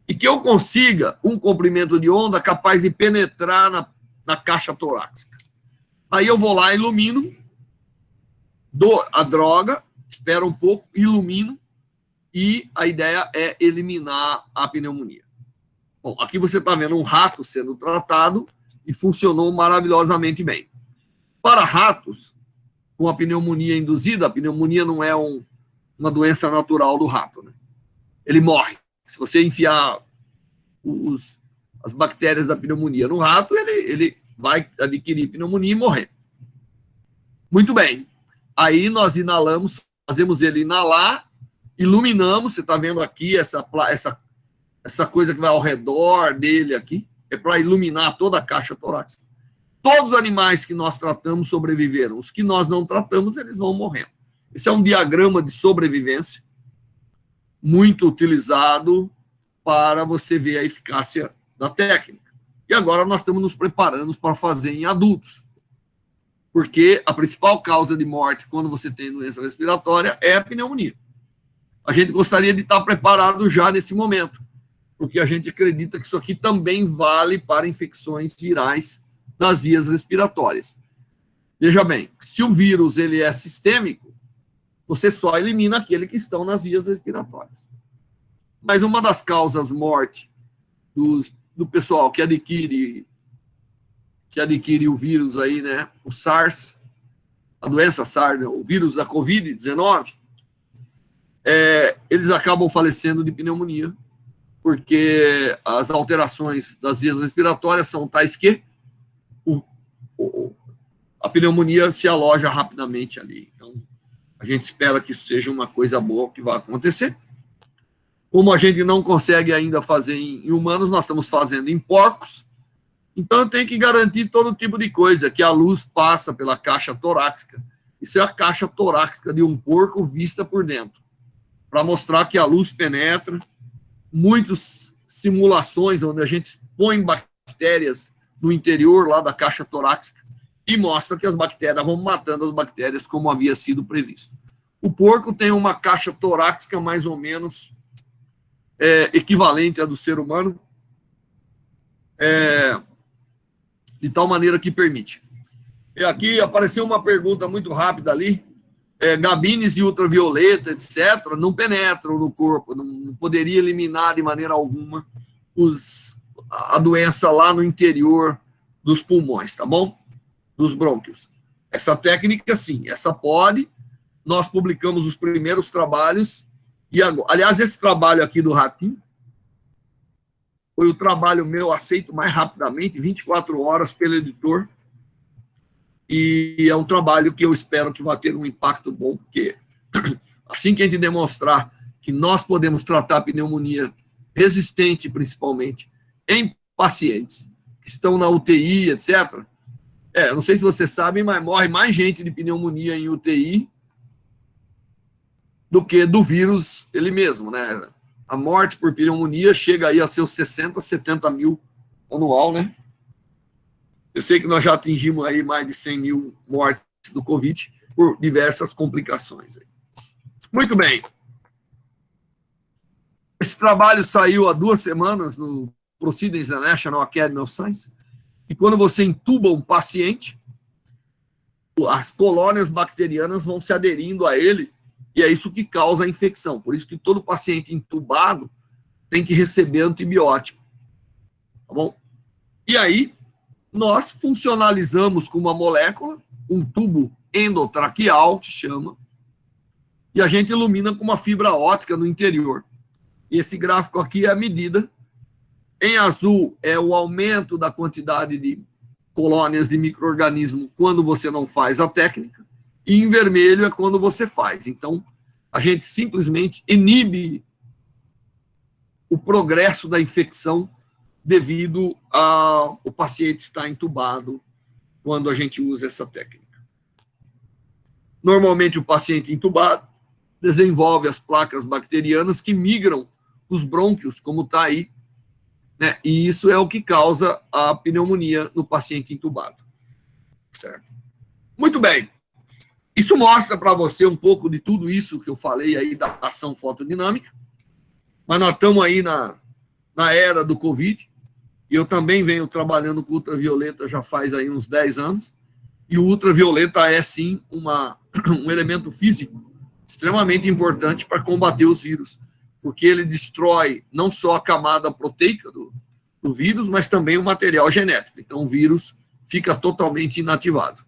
E que eu consiga um comprimento de onda capaz de penetrar na caixa torácica. Aí eu vou lá, ilumino, dou a droga, espero um pouco, ilumino, e a ideia é eliminar a pneumonia. Bom, aqui você está vendo um rato sendo tratado e funcionou maravilhosamente bem. Para ratos, com a pneumonia induzida, a pneumonia não é uma doença natural do rato, né? Ele morre. Se você enfiar as bactérias da pneumonia no rato, ele vai adquirir pneumonia e morrer. Muito bem. Aí nós inalamos, fazemos ele inalar, iluminamos, você está vendo aqui essa coisa que vai ao redor dele aqui, é para iluminar toda a caixa torácica. Todos os animais que nós tratamos sobreviveram. Os que nós não tratamos, eles vão morrendo. Esse é um diagrama de sobrevivência muito utilizado para você ver a eficácia da técnica. E agora nós estamos nos preparando para fazer em adultos. Porque a principal causa de morte quando você tem doença respiratória é a pneumonia. A gente gostaria de estar preparado já nesse momento, porque a gente acredita que isso aqui também vale para infecções virais das vias respiratórias. Veja bem, se o vírus ele é sistêmico, você só elimina aquele que estão nas vias respiratórias. Mas uma das causas morte do pessoal que adquire o vírus aí, né, o SARS, a doença SARS, o vírus da Covid-19, eles acabam falecendo de pneumonia, porque as alterações das vias respiratórias são tais que a pneumonia se aloja rapidamente ali. Então, a gente espera que isso seja uma coisa boa que vai acontecer. Como a gente não consegue ainda fazer em humanos, nós estamos fazendo em porcos. Então, eu tenho que garantir todo tipo de coisa, que a luz passa pela caixa torácica. Isso é a caixa torácica de um porco vista por dentro, para mostrar que a luz penetra. Muitas simulações onde a gente põe bactérias no interior lá da caixa torácica e mostra que as bactérias vão matando as bactérias como havia sido previsto. O porco tem uma caixa torácica mais ou menos equivalente à do ser humano, de tal maneira que permite. E aqui apareceu uma pergunta muito rápida ali, gabines de ultravioleta, etc., não penetram no corpo, não poderia eliminar de maneira alguma a doença lá no interior dos pulmões, tá bom? Dos brônquios. Essa técnica, sim, essa pode. Nós publicamos os primeiros trabalhos, e agora, aliás, esse trabalho aqui do ratinho foi o trabalho meu aceito mais rapidamente, 24 horas pelo editor, e é um trabalho que eu espero que vai ter um impacto bom, porque assim que a gente demonstrar que nós podemos tratar a pneumonia resistente, principalmente, em pacientes que estão na UTI, etc., não sei se vocês sabem, mas morre mais gente de pneumonia em UTI do que do vírus ele mesmo, né? A morte por pneumonia chega aí a seus 60, 70 mil anual, né? Eu sei que nós já atingimos aí mais de 100 mil mortes do Covid por diversas complicações. Muito bem. Esse trabalho saiu há 2 semanas no Proceedings da National Academy of Science, e quando você intuba um paciente, as colônias bacterianas vão se aderindo a ele, e é isso que causa a infecção. Por isso que todo paciente intubado tem que receber antibiótico. Tá bom? E aí, nós funcionalizamos com uma molécula, um tubo endotraqueal, que chama, e a gente ilumina com uma fibra óptica no interior. E esse gráfico aqui é a medida. Em azul é o aumento da quantidade de colônias de micro-organismo quando você não faz a técnica, e em vermelho é quando você faz. Então, a gente simplesmente inibe o progresso da infecção devido ao paciente estar entubado quando a gente usa essa técnica. Normalmente, o paciente entubado desenvolve as placas bacterianas que migram os brônquios, como está aí, né? E isso é o que causa a pneumonia no paciente entubado. Certo? Muito bem. Isso mostra para você um pouco de tudo isso que eu falei aí da ação fotodinâmica, mas nós estamos aí na era do Covid, e eu também venho trabalhando com ultravioleta já faz aí uns 10 anos, e o ultravioleta é, sim, um elemento físico extremamente importante para combater os vírus, porque ele destrói não só a camada proteica do vírus, mas também o material genético. Então, o vírus fica totalmente inativado.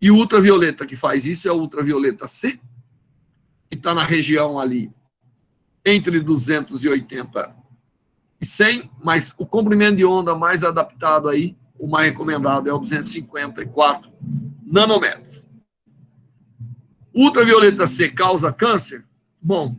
E o ultravioleta que faz isso é o ultravioleta C, que está na região ali entre 280 e 100, mas o comprimento de onda mais adaptado aí, o mais recomendado é o 254 nanômetros. O ultravioleta C causa câncer? Bom,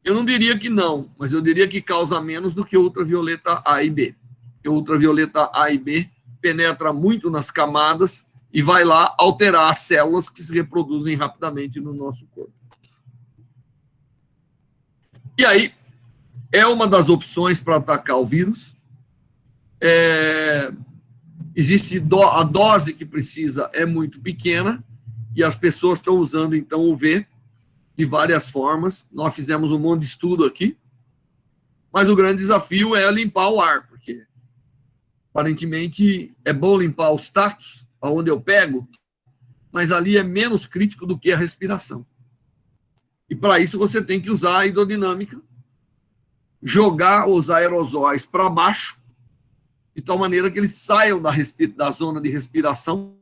eu não diria que não, mas eu diria que causa menos do que o ultravioleta A e B. Porque o ultravioleta A e B penetra muito nas camadas e vai lá alterar as células que se reproduzem rapidamente no nosso corpo. E aí, é uma das opções para atacar o vírus. Existe a dose que precisa é muito pequena, e as pessoas estão usando, então, o UV de várias formas. Nós fizemos um monte de estudo aqui, mas o grande desafio é limpar o ar, porque aparentemente é bom limpar os tactos, onde eu pego, mas ali é menos crítico do que a respiração. E para isso você tem que usar a hidrodinâmica, jogar os aerosóis para baixo, de tal maneira que eles saiam da zona de respiração,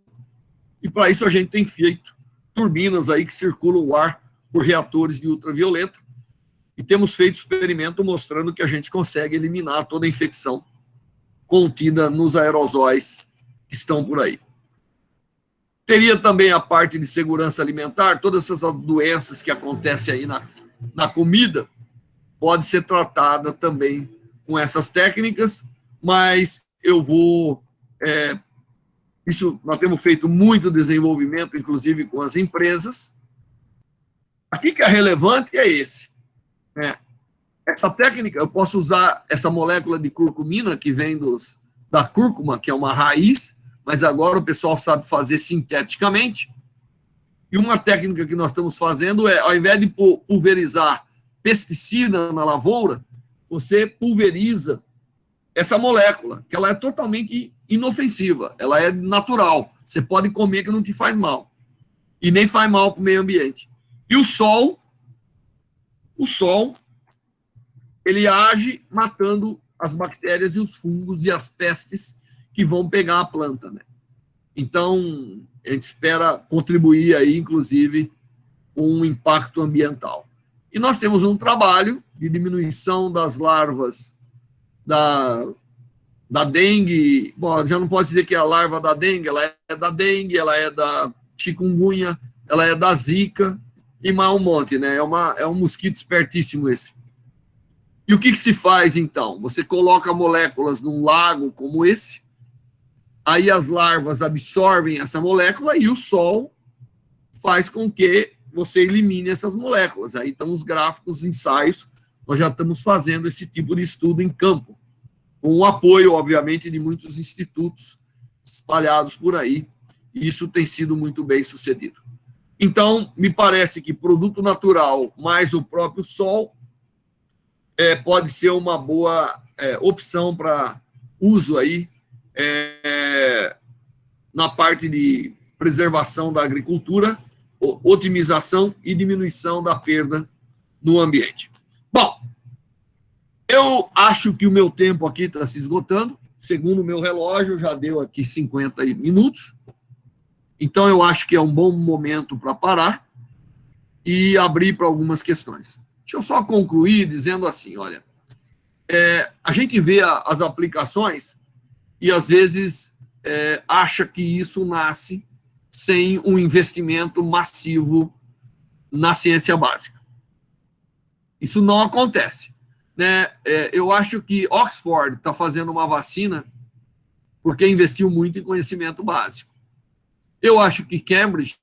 e para isso a gente tem feito turbinas aí que circulam o ar por reatores de ultravioleta, e temos feito experimento mostrando que a gente consegue eliminar toda a infecção contida nos aerosóis que estão por aí. Teria também a parte de segurança alimentar, todas essas doenças que acontecem aí na comida, pode ser tratada também com essas técnicas, mas eu vou... isso nós temos feito muito desenvolvimento, inclusive com as empresas. Aqui que é relevante é esse. Essa técnica, eu posso usar essa molécula de curcumina que vem da cúrcuma, que é uma raiz, mas agora o pessoal sabe fazer sinteticamente. E uma técnica que nós estamos fazendo é, ao invés de pulverizar pesticida na lavoura, você pulveriza essa molécula, que ela é totalmente inofensiva, ela é natural, você pode comer que não te faz mal, e nem faz mal para o meio ambiente. E o sol, ele age matando as bactérias e os fungos e as pestes que vão pegar a planta, né? Então, a gente espera contribuir aí, inclusive, com um impacto ambiental. E nós temos um trabalho de diminuição das larvas da dengue. Bom, já não posso dizer que é a larva da dengue, ela é da dengue, ela é da chikungunya, ela é da zika, e mais um monte, né? É um mosquito espertíssimo esse. E o que se faz, então? Você coloca moléculas num lago como esse, aí as larvas absorvem essa molécula e o sol faz com que você elimine essas moléculas. Aí estão os gráficos, os ensaios, nós já estamos fazendo esse tipo de estudo em campo, com o apoio, obviamente, de muitos institutos espalhados por aí, e isso tem sido muito bem sucedido. Então, me parece que produto natural mais o próprio sol pode ser uma boa opção para uso aí na parte de preservação da agricultura, otimização e diminuição da perda no ambiente. Bom, eu acho que o meu tempo aqui está se esgotando. Segundo o meu relógio, já deu aqui 50 minutos. Então, eu acho que é um bom momento para parar e abrir para algumas questões. Deixa eu só concluir dizendo assim, olha, a gente vê as aplicações e, às vezes, acha que isso nasce sem um investimento massivo na ciência básica. Isso não acontece, né? Eu acho que Oxford está fazendo uma vacina porque investiu muito em conhecimento básico. Eu acho que Cambridge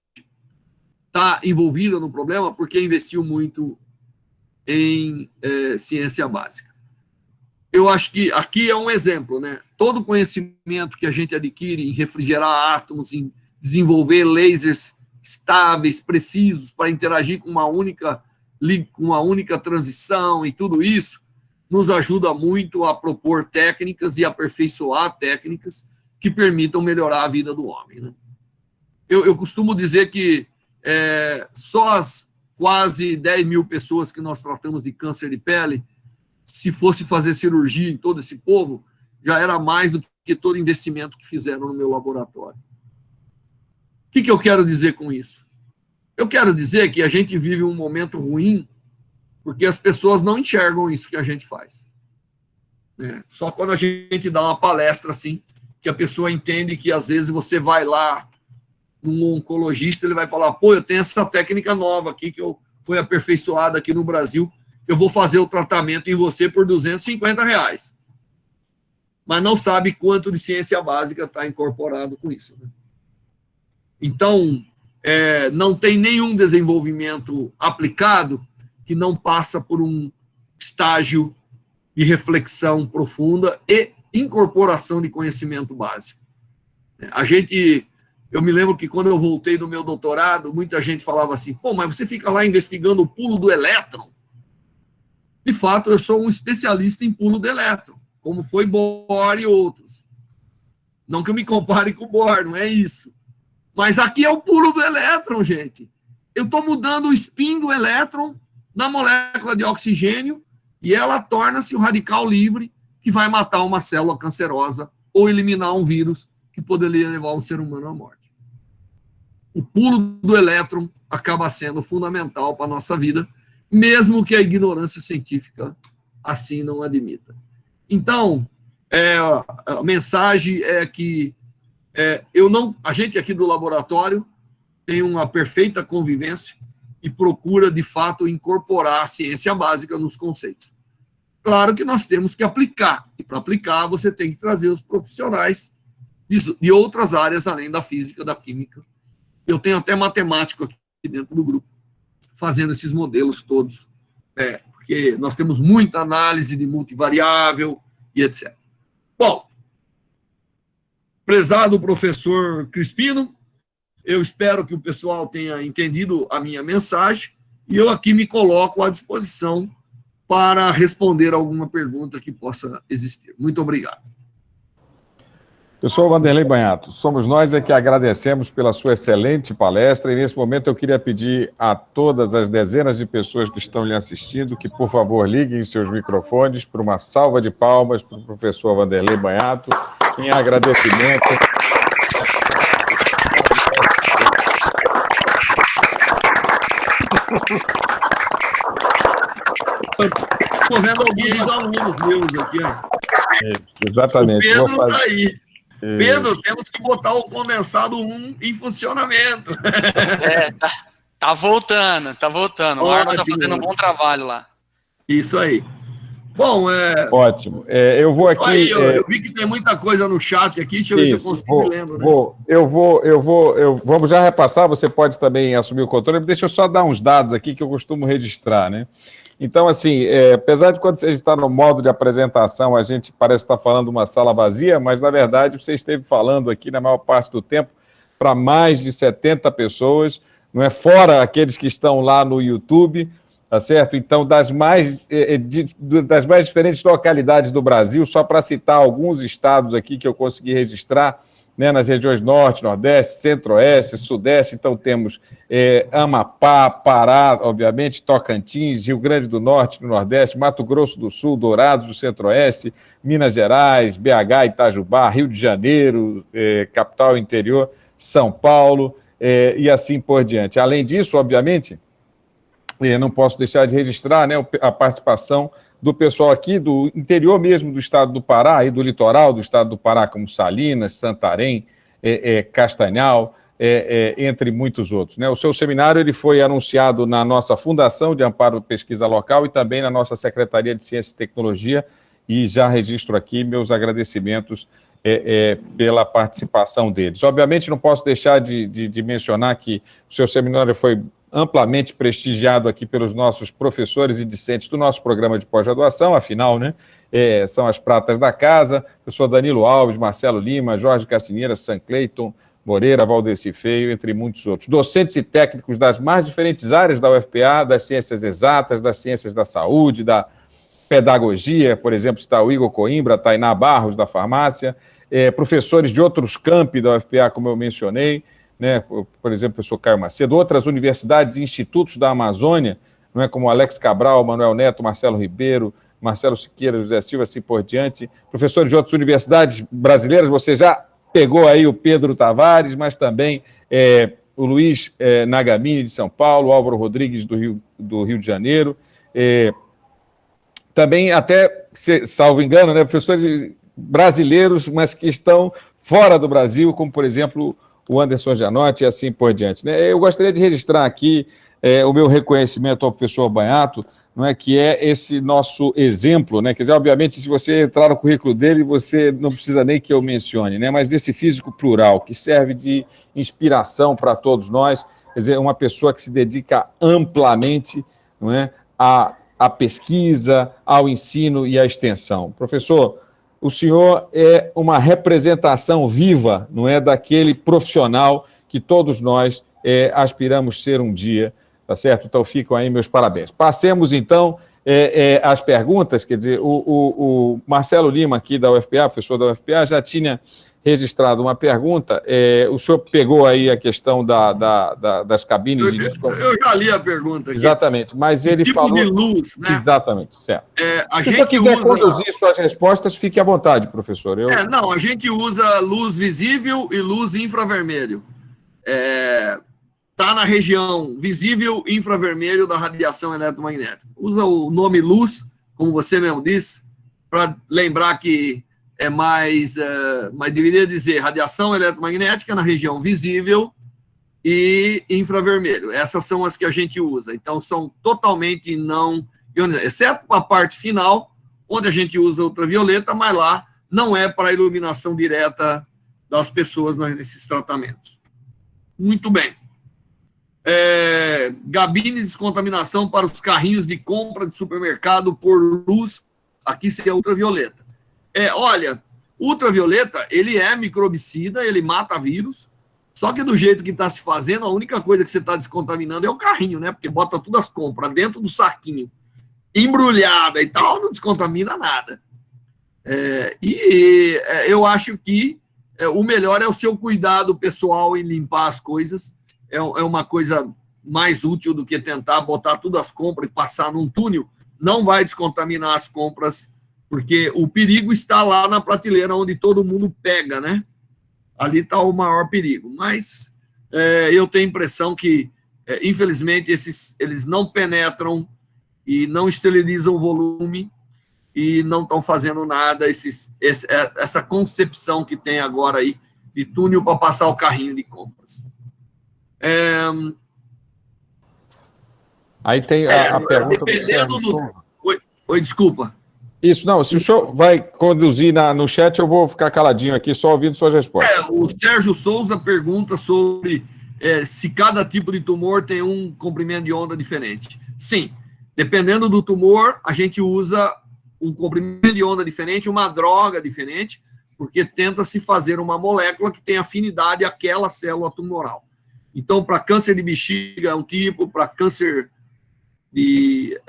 está envolvida no problema porque investiu muito em ciência básica. Eu acho que aqui é um exemplo, né? Todo conhecimento que a gente adquire em refrigerar átomos, em desenvolver lasers estáveis, precisos, para interagir com uma única transição e tudo isso, nos ajuda muito a propor técnicas e aperfeiçoar técnicas que permitam melhorar a vida do homem, né? Eu costumo dizer que só as quase 10 mil pessoas que nós tratamos de câncer de pele, se fosse fazer cirurgia em todo esse povo, já era mais do que todo investimento que fizeram no meu laboratório. O que eu quero dizer com isso? Eu quero dizer que a gente vive um momento ruim porque as pessoas não enxergam isso que a gente faz. Só quando a gente dá uma palestra assim, que a pessoa entende que às vezes você vai lá um oncologista, ele vai falar, pô, eu tenho essa técnica nova aqui que foi aperfeiçoada aqui no Brasil, eu vou fazer o tratamento em você por R$250. Mas não sabe quanto de ciência básica está incorporado com isso, né? Então, não tem nenhum desenvolvimento aplicado que não passa por um estágio de reflexão profunda e incorporação de conhecimento básico. Eu me lembro que quando eu voltei do meu doutorado, muita gente falava assim, pô, mas você fica lá investigando o pulo do elétron. De fato, eu sou um especialista em pulo do elétron, como foi Bohr e outros. Não que eu me compare com Bohr, não é isso. Mas aqui é o pulo do elétron, gente. Eu estou mudando o spin do elétron na molécula de oxigênio e ela torna-se o radical livre que vai matar uma célula cancerosa ou eliminar um vírus que poderia levar o ser humano à morte. O pulo do elétron acaba sendo fundamental para a nossa vida, mesmo que a ignorância científica assim não admita. Então, a mensagem é que a gente aqui do laboratório tem uma perfeita convivência e procura, de fato, incorporar a ciência básica nos conceitos. Claro que nós temos que aplicar, e para aplicar você tem que trazer os profissionais de outras áreas, além da física, da química. Eu tenho até matemático aqui dentro do grupo, fazendo esses modelos todos, porque nós temos muita análise de multivariável e etc. Bom, prezado professor Crispino, eu espero que o pessoal tenha entendido a minha mensagem e eu aqui me coloco à disposição para responder alguma pergunta que possa existir. Muito obrigado. Professor Vanderlei Banhato, somos nós que agradecemos pela sua excelente palestra e nesse momento eu queria pedir a todas as dezenas de pessoas que estão lhe assistindo que, por favor, liguem seus microfones para uma salva de palmas para o professor Vanderlei Banhato em agradecimento. Estou vendo alguns alunos meus aqui. Ó. Exatamente. O Pedro está aí. Pedro, temos que botar o condensado 1 em funcionamento. Tá voltando. O Arno está fazendo um bom trabalho lá. Isso aí. Bom, ótimo. Eu vou aqui... Aí, eu vi que tem muita coisa no chat aqui, deixa eu ver se eu consigo me lembrar. Vamos já repassar, você pode também assumir o controle, deixa eu só dar uns dados aqui que eu costumo registrar, né? Então, assim, apesar de quando a gente está no modo de apresentação, a gente parece estar falando uma sala vazia, mas, na verdade, você esteve falando aqui, na maior parte do tempo, para mais de 70 pessoas, não é? Fora aqueles que estão lá no YouTube, tá certo? Então, das mais diferentes localidades do Brasil, só para citar alguns estados aqui que eu consegui registrar, né, nas regiões Norte, Nordeste, Centro-Oeste, Sudeste, então temos Amapá, Pará, obviamente, Tocantins, Rio Grande do Norte, no Nordeste, Mato Grosso do Sul, Dourados do Centro-Oeste, Minas Gerais, BH, Itajubá, Rio de Janeiro, capital interior, São Paulo, e assim por diante. Além disso, obviamente, não posso deixar de registrar, né, a participação do pessoal aqui do interior mesmo do estado do Pará, e do litoral do estado do Pará, como Salinas, Santarém, Castanhal, entre muitos outros, né? O seu seminário ele foi anunciado na nossa Fundação de Amparo à Pesquisa Local e também na nossa Secretaria de Ciência e Tecnologia, e já registro aqui meus agradecimentos pela participação deles. Obviamente, não posso deixar de mencionar que o seu seminário foi amplamente prestigiado aqui pelos nossos professores e discentes do nosso programa de pós-graduação, afinal, né, são as pratas da casa, professor Danilo Alves, Marcelo Lima, Jorge Cassineira, San Cleiton, Moreira, Valdeci Feio, entre muitos outros. Docentes e técnicos das mais diferentes áreas da UFPA, das ciências exatas, das ciências da saúde, da pedagogia, por exemplo, está o Igor Coimbra, a Tainá Barros, da farmácia, professores de outros campi da UFPA, como eu mencionei, né, por exemplo, o professor Caio Macedo, outras universidades e institutos da Amazônia, não é, como Alex Cabral, Manuel Neto, Marcelo Ribeiro, Marcelo Siqueira, José Silva, assim por diante, professores de outras universidades brasileiras, você já pegou aí o Pedro Tavares, mas também o Luiz Nagamini, de São Paulo, o Álvaro Rodrigues, do Rio de Janeiro, também até, salvo engano, né, professores brasileiros, mas que estão fora do Brasil, como, por exemplo, o Anderson Gianotti e assim por diante, né? Eu gostaria de registrar aqui o meu reconhecimento ao professor Banhato, não é, que é esse nosso exemplo, né? Quer dizer, obviamente, se você entrar no currículo dele, você não precisa nem que eu mencione, né? Mas desse físico plural, que serve de inspiração para todos nós, quer dizer, uma pessoa que se dedica amplamente, não é, à pesquisa, ao ensino e à extensão. Professor, o senhor é uma representação viva, não é, daquele profissional que todos nós aspiramos ser um dia, tá certo? Então ficam aí meus parabéns. Passemos, então, as perguntas, quer dizer, o Marcelo Lima, aqui da UFPA, professor da UFPA, já tinha registrado uma pergunta. O senhor pegou aí a questão das cabines de Eu já li a pergunta aqui. Exatamente, mas ele tipo falou... de luz, né? Exatamente, certo. Se o senhor gente quiser usa... conduzir suas respostas, fique à vontade, professor. Não, a gente usa luz visível e luz infravermelho. Está na região visível e infravermelho da radiação eletromagnética. Usa o nome luz, como você mesmo disse, para lembrar que é mas deveria dizer radiação eletromagnética na região visível e infravermelho. Essas são as que a gente usa. Então, são totalmente não ionizadas, exceto a parte final, onde a gente usa ultravioleta, mas lá não é para a iluminação direta das pessoas nesses tratamentos. Muito bem. Gabines de descontaminação para os carrinhos de compra de supermercado por luz, aqui seria ultravioleta. Olha, ultravioleta, ele é microbicida, ele mata vírus, só que do jeito que está se fazendo, a única coisa que você está descontaminando é o carrinho, né? Porque bota todas as compras dentro do saquinho, embrulhada e tal, não descontamina nada. Eu acho que o melhor é o seu cuidado pessoal em limpar as coisas. É uma coisa mais útil do que tentar botar todas as compras e passar num túnel. Não vai descontaminar as compras, porque o perigo está lá na prateleira onde todo mundo pega, né? Ali está o maior perigo. Mas eu tenho a impressão que, infelizmente, eles não penetram e não esterilizam o volume e não estão fazendo nada, essa concepção que tem agora aí de túnel para passar o carrinho de compras. Aí tem a pergunta do Sérgio Souza. Oi, desculpa. Isso, não, se o senhor vai conduzir no chat, eu vou ficar caladinho aqui, só ouvindo suas respostas. O Sérgio Souza pergunta sobre se cada tipo de tumor tem um comprimento de onda diferente. Sim, dependendo do tumor, a gente usa um comprimento de onda diferente, uma droga diferente, porque tenta-se fazer uma molécula que tem afinidade àquela célula tumoral. Então, para câncer de bexiga é um tipo, para câncer de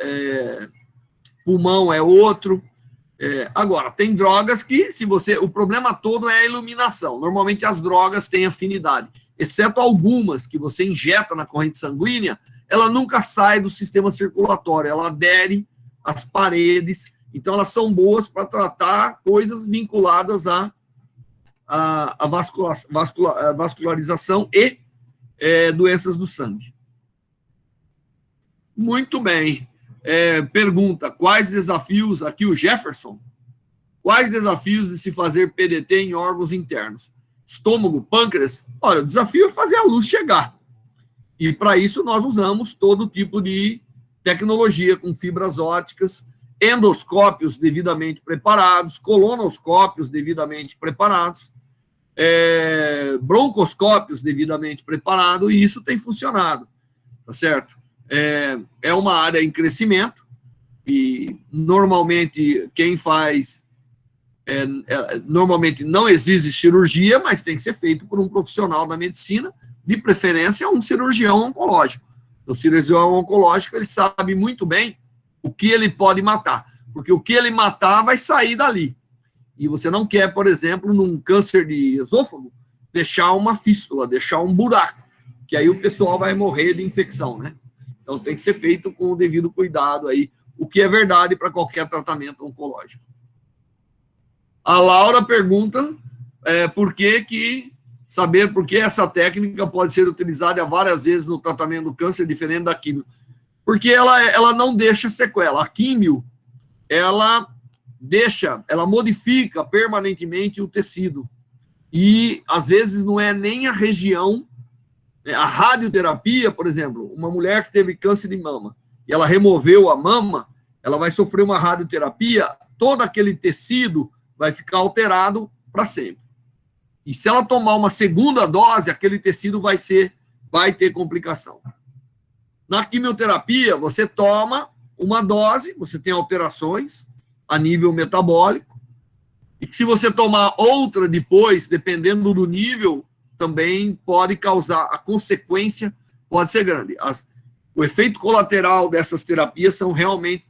pulmão é outro. Agora, tem drogas que, o problema todo é a iluminação. Normalmente as drogas têm afinidade, exceto algumas que você injeta na corrente sanguínea, ela nunca sai do sistema circulatório, ela adere às paredes, então elas são boas para tratar coisas vinculadas à vascularização e doenças do sangue. Muito bem. Pergunta, quais desafios, aqui o Jefferson, quais desafios de se fazer PDT em órgãos internos? Estômago, pâncreas? Olha, o desafio é fazer a luz chegar. E para isso nós usamos todo tipo de tecnologia com fibras ópticas, endoscópios devidamente preparados, colonoscópios devidamente preparados, broncoscópios devidamente preparados, e isso tem funcionado, tá certo? É uma área em crescimento e normalmente quem faz, normalmente não exige cirurgia, mas tem que ser feito por um profissional da medicina, de preferência um cirurgião oncológico. O cirurgião oncológico, ele sabe muito bem o que ele pode matar, porque o que ele matar vai sair dali. E você não quer, por exemplo, num câncer de esôfago, deixar uma fístula, deixar um buraco, que aí o pessoal vai morrer de infecção, né? Então, tem que ser feito com o devido cuidado aí, o que é verdade para qualquer tratamento oncológico. A Laura pergunta saber por que essa técnica pode ser utilizada várias vezes no tratamento do câncer, diferente da químio. Porque ela não deixa sequela. A químio, ela modifica permanentemente o tecido. E, às vezes, não é nem a região. A radioterapia, por exemplo, uma mulher que teve câncer de mama e ela removeu a mama, ela vai sofrer uma radioterapia, todo aquele tecido vai ficar alterado para sempre. E se ela tomar uma segunda dose, aquele tecido vai ter complicação. Na quimioterapia, você toma uma dose, você tem alterações a nível metabólico, e que se você tomar outra depois, dependendo do nível, também pode causar, a consequência pode ser grande. O efeito colateral dessas terapias são realmente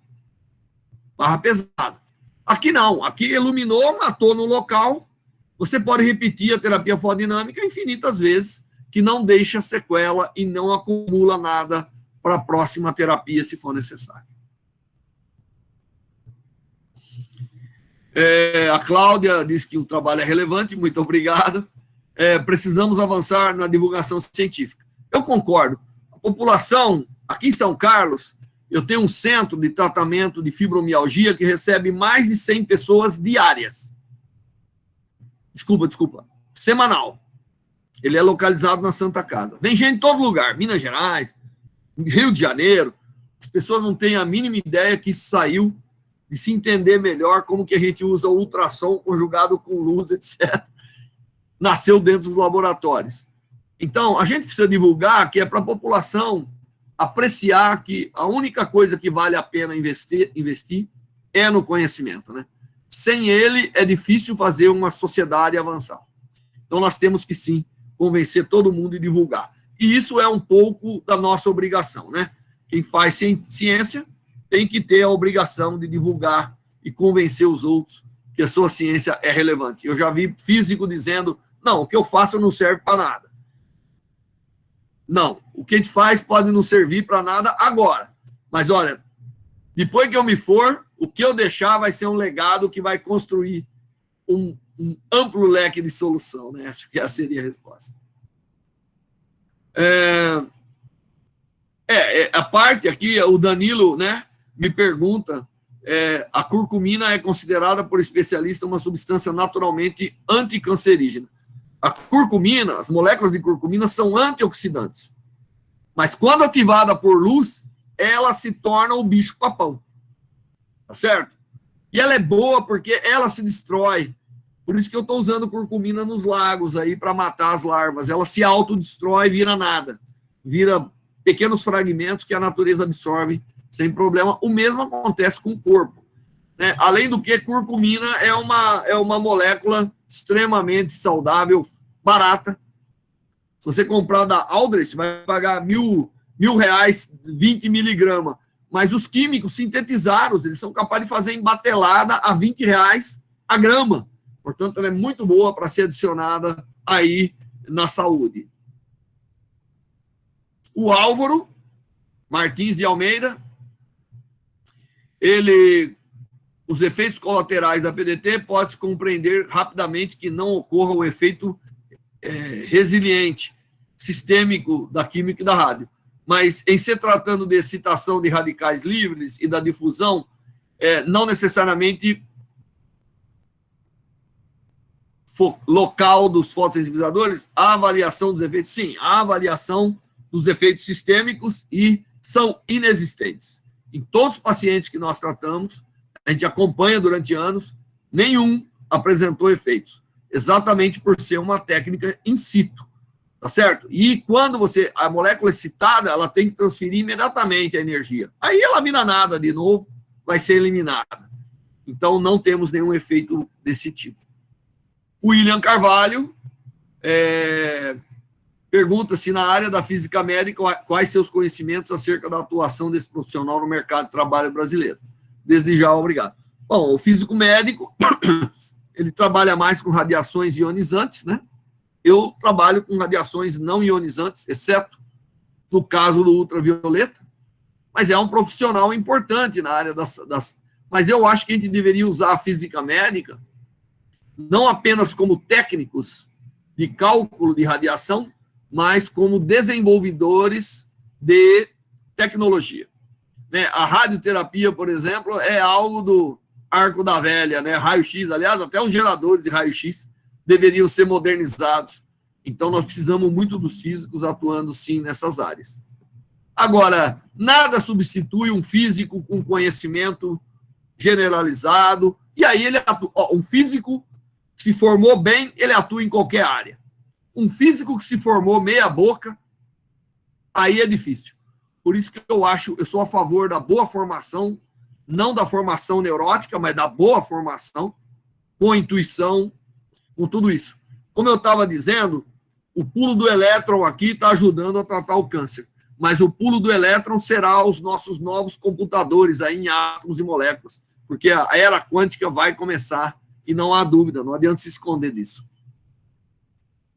barra pesada. Aqui não, aqui iluminou, matou no local, você pode repetir a terapia fotodinâmica infinitas vezes, que não deixa sequela e não acumula nada para a próxima terapia, se for necessário. A Cláudia diz que o trabalho é relevante, muito obrigado. Precisamos avançar na divulgação científica. Eu concordo. A população, aqui em São Carlos, eu tenho um centro de tratamento de fibromialgia que recebe mais de 100 pessoas diárias. Desculpa. Semanal. Ele é localizado na Santa Casa. Vem gente de todo lugar, Minas Gerais, Rio de Janeiro. As pessoas não têm a mínima ideia que isso saiu, de se entender melhor como que a gente usa o ultrassom conjugado com luz, etc. Nasceu dentro dos laboratórios. Então, a gente precisa divulgar que é para a população apreciar que a única coisa que vale a pena investir é no conhecimento, né? Sem ele, é difícil fazer uma sociedade avançar. Então, nós temos que, sim, convencer todo mundo e divulgar. E isso é um pouco da nossa obrigação, né? Quem faz ciência tem que ter a obrigação de divulgar e convencer os outros que a sua ciência é relevante. Eu já vi físico dizendo, não, o que eu faço não serve para nada. Não, o que a gente faz pode não servir para nada agora. Mas, olha, depois que eu me for, o que eu deixar vai ser um legado que vai construir um amplo leque de solução, né? Acho que essa seria a resposta. A parte aqui, o Danilo, né, me pergunta, a curcumina é considerada por especialistas uma substância naturalmente anticancerígena. A curcumina, as moléculas de curcumina são antioxidantes. Mas quando ativada por luz, ela se torna o bicho-papão. Tá certo? E ela é boa porque ela se destrói. Por isso que eu estou usando curcumina nos lagos aí para matar as larvas. Ela se autodestrói, vira nada. Vira pequenos fragmentos que a natureza absorve sem problema. O mesmo acontece com o corpo, né? Além do que, curcumina é uma molécula extremamente saudável, barata. Se você comprar da Aldrich, vai pagar R$1.000, 20 miligramas. Mas os químicos sintetizados, eles são capazes de fazer em batelada a R$20 a grama. Portanto, ela é muito boa para ser adicionada aí na saúde. O Álvaro Martins de Almeida, os efeitos colaterais da PDT pode-se compreender rapidamente que não ocorra o efeito resiliente, sistêmico da química e da rádio. Mas, em se tratando de excitação de radicais livres e da difusão, não necessariamente local dos fotossensibilizadores, a avaliação dos efeitos, sim, a avaliação dos efeitos sistêmicos e são inexistentes. Em todos os pacientes que nós tratamos, a gente acompanha durante anos, nenhum apresentou efeitos, exatamente por ser uma técnica in situ, tá certo? E quando a molécula excitada, ela tem que transferir imediatamente a energia. Aí ela vira nada de novo, vai ser eliminada. Então, não temos nenhum efeito desse tipo. O William Carvalho pergunta se na área da física médica, quais seus conhecimentos acerca da atuação desse profissional no mercado de trabalho brasileiro. Desde já, obrigado. Bom, o físico médico, ele trabalha mais com radiações ionizantes, né? Eu trabalho com radiações não ionizantes, exceto no caso do ultravioleta, mas é um profissional importante na área Mas eu acho que a gente deveria usar a física médica não apenas como técnicos de cálculo de radiação, mas como desenvolvedores de tecnologia. Né? A radioterapia, por exemplo, é algo do arco da velha, né? Raio-X, aliás, até os geradores de raio-X deveriam ser modernizados. Então, nós precisamos muito dos físicos atuando, sim, nessas áreas. Agora, nada substitui um físico com conhecimento generalizado, e aí ele atua. Um físico se formou bem, ele atua em qualquer área. Um físico que se formou meia boca, aí é difícil. Por isso que eu sou a favor da boa formação, não da formação neurótica, mas da boa formação, com intuição, com tudo isso. Como eu estava dizendo, o pulo do elétron aqui está ajudando a tratar o câncer, mas o pulo do elétron será os nossos novos computadores aí em átomos e moléculas, porque a era quântica vai começar e não há dúvida, não adianta se esconder disso.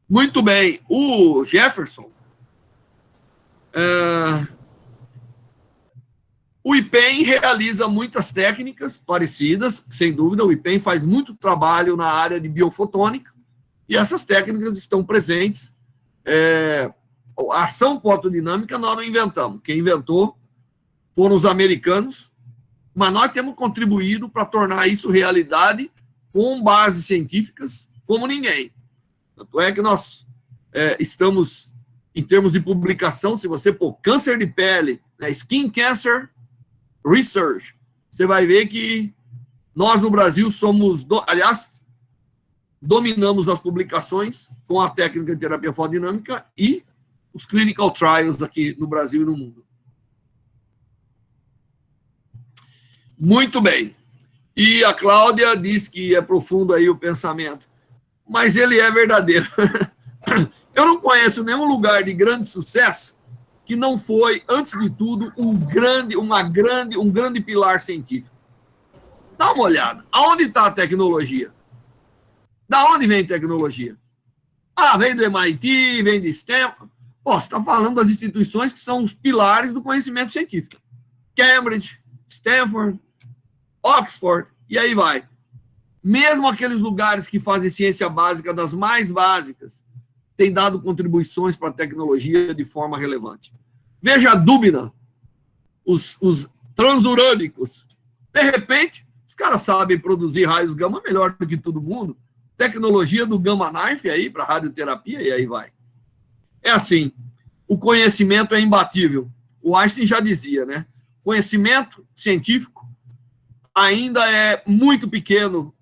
Muito bem, o Jefferson. O IPEM realiza muitas técnicas parecidas, sem dúvida, o IPEM faz muito trabalho na área de biofotônica, e essas técnicas estão presentes. A ação fotodinâmica nós não inventamos, quem inventou foram os americanos, mas nós temos contribuído para tornar isso realidade com bases científicas como ninguém. Tanto é que nós estamos, em termos de publicação, se você pôr câncer de pele, né, Skin Cancer Research, você vai ver que nós no Brasil somos, aliás, dominamos as publicações com a técnica de terapia fotodinâmica e os clinical trials aqui no Brasil e no mundo. Muito bem. E a Cláudia diz que é profundo aí o pensamento, mas ele é verdadeiro. Eu não conheço nenhum lugar de grande sucesso que não foi, antes de tudo, um grande pilar científico. Dá uma olhada. Aonde está a tecnologia? Da onde vem tecnologia? Vem do MIT, vem de Stanford. Você está falando das instituições que são os pilares do conhecimento científico. Cambridge, Stanford, Oxford, e aí vai. Mesmo aqueles lugares que fazem ciência básica, das mais básicas, têm dado contribuições para a tecnologia de forma relevante. Veja a Dúbina, os transurânicos. De repente, os caras sabem produzir raios gama melhor do que todo mundo. Tecnologia do Gamma Knife aí para radioterapia, e aí vai. É assim, o conhecimento é imbatível. O Einstein já dizia, né? Conhecimento científico ainda é muito pequeno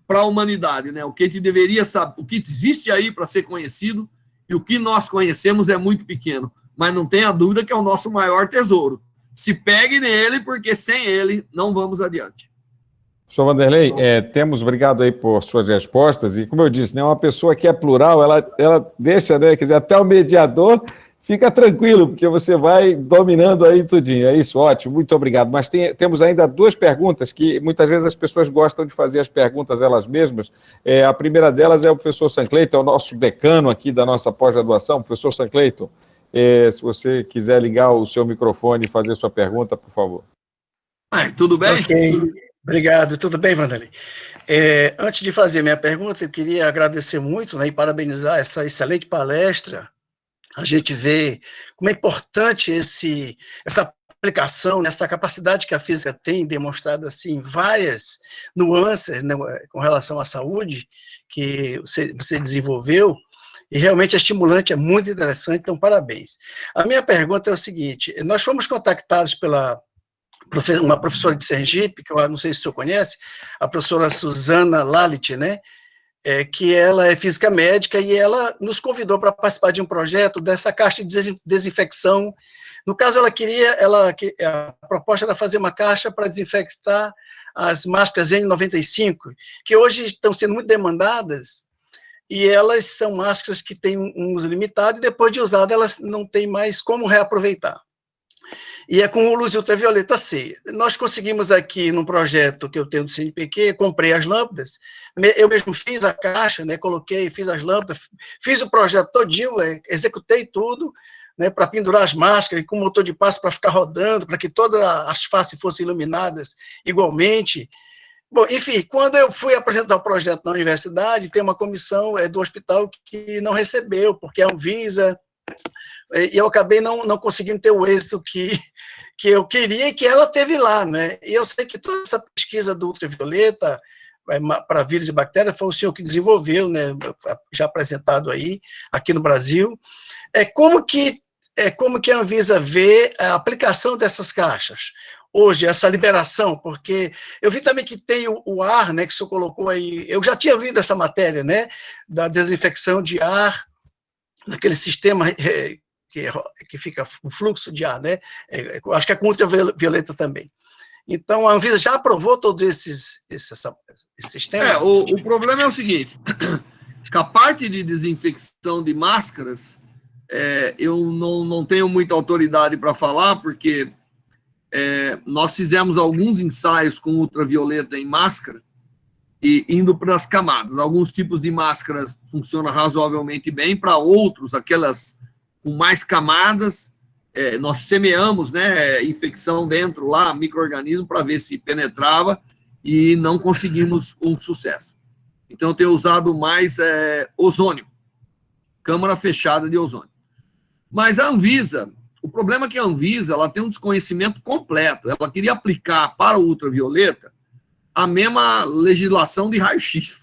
para a humanidade, né? O que a gente deveria saber, o que existe aí para ser conhecido e o que nós conhecemos é muito pequeno, mas não tenha dúvida que é o nosso maior tesouro. Se pegue nele, porque sem ele não vamos adiante. Professor Vanderlei, obrigado aí por suas respostas, e como eu disse, né, uma pessoa que é plural, ela deixa, né, quer dizer, até o mediador fica tranquilo, porque você vai dominando aí tudinho. É isso, ótimo, muito obrigado. Mas temos ainda duas perguntas que muitas vezes as pessoas gostam de fazer as perguntas elas mesmas. A primeira delas é o professor Sancleiton, é o nosso decano aqui da nossa pós-graduação. Professor Sancleiton, se você quiser ligar o seu microfone e fazer sua pergunta, por favor. Tudo bem? Ok, obrigado. Tudo bem, Vanderlei? Antes de fazer minha pergunta, eu queria agradecer muito, né, e parabenizar essa excelente palestra. A gente vê como é importante essa aplicação, essa capacidade que a física tem, demonstrada assim, várias nuances, né, com relação à saúde, que você desenvolveu, e realmente é estimulante, é muito interessante, então parabéns. A minha pergunta é o seguinte: nós fomos contactados pela uma professora de Sergipe, que eu não sei se o senhor conhece, a professora Suzana Lalit, né? Que ela é física médica e ela nos convidou para participar de um projeto dessa caixa de desinfecção. No caso, a proposta era fazer uma caixa para desinfectar as máscaras N95, que hoje estão sendo muito demandadas, e elas são máscaras que têm um uso limitado, e depois de usada, elas não têm mais como reaproveitar. E é com luz ultravioleta C. Nós conseguimos aqui, num projeto que eu tenho do CNPq, comprei as lâmpadas, eu mesmo fiz a caixa, né, fiz as lâmpadas, fiz o projeto todinho, executei tudo, né, para pendurar as máscaras, com motor de passe para ficar rodando, para que todas as faces fossem iluminadas igualmente. Bom, enfim, quando eu fui apresentar o projeto na universidade, tem uma comissão do hospital que não recebeu, porque é a Anvisa, e eu acabei não conseguindo ter o êxito que eu queria e que ela teve lá, né? E eu sei que toda essa pesquisa do ultravioleta para vírus e bactérias foi o senhor que desenvolveu, né? Já apresentado aí, aqui no Brasil. Como que a Anvisa vê a aplicação dessas caixas? Hoje, essa liberação, porque eu vi também que tem o ar, né, que o senhor colocou aí, eu já tinha lido essa matéria, né, da desinfecção de ar, naquele sistema que fica o fluxo de ar, né? Acho que é com ultravioleta também. Então, a Anvisa já aprovou todos esses sistemas? O problema é o seguinte, que a parte de desinfecção de máscaras, eu não tenho muita autoridade para falar, porque nós fizemos alguns ensaios com ultravioleta em máscara e indo para as camadas. Alguns tipos de máscaras funcionam razoavelmente bem, para outros, aquelas com mais camadas, nós semeamos, né, infecção dentro lá, micro-organismo, para ver se penetrava e não conseguimos um sucesso. Então, eu tenho usado mais ozônio, câmara fechada de ozônio. Mas a Anvisa, o problema é que a Anvisa ela tem um desconhecimento completo. Ela queria aplicar para o ultravioleta a mesma legislação de raio-x.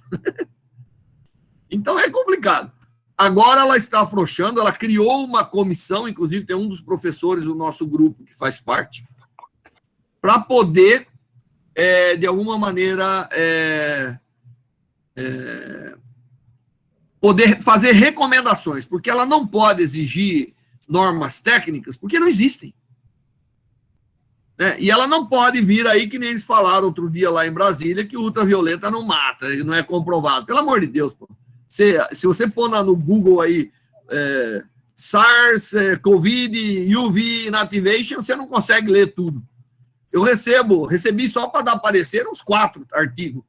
Então, é complicado. Agora ela está afrouxando, ela criou uma comissão, inclusive tem um dos professores do nosso grupo que faz parte, para poder, de alguma maneira, poder fazer recomendações, porque ela não pode exigir normas técnicas, porque não existem. E ela não pode vir aí, que nem eles falaram outro dia lá em Brasília, que o ultravioleta não mata, não é comprovado. Pelo amor de Deus, pô. Se você pôr no Google aí SARS, Covid, UV inactivation, você não consegue ler tudo. Eu recebi só para dar parecer uns 4 artigos.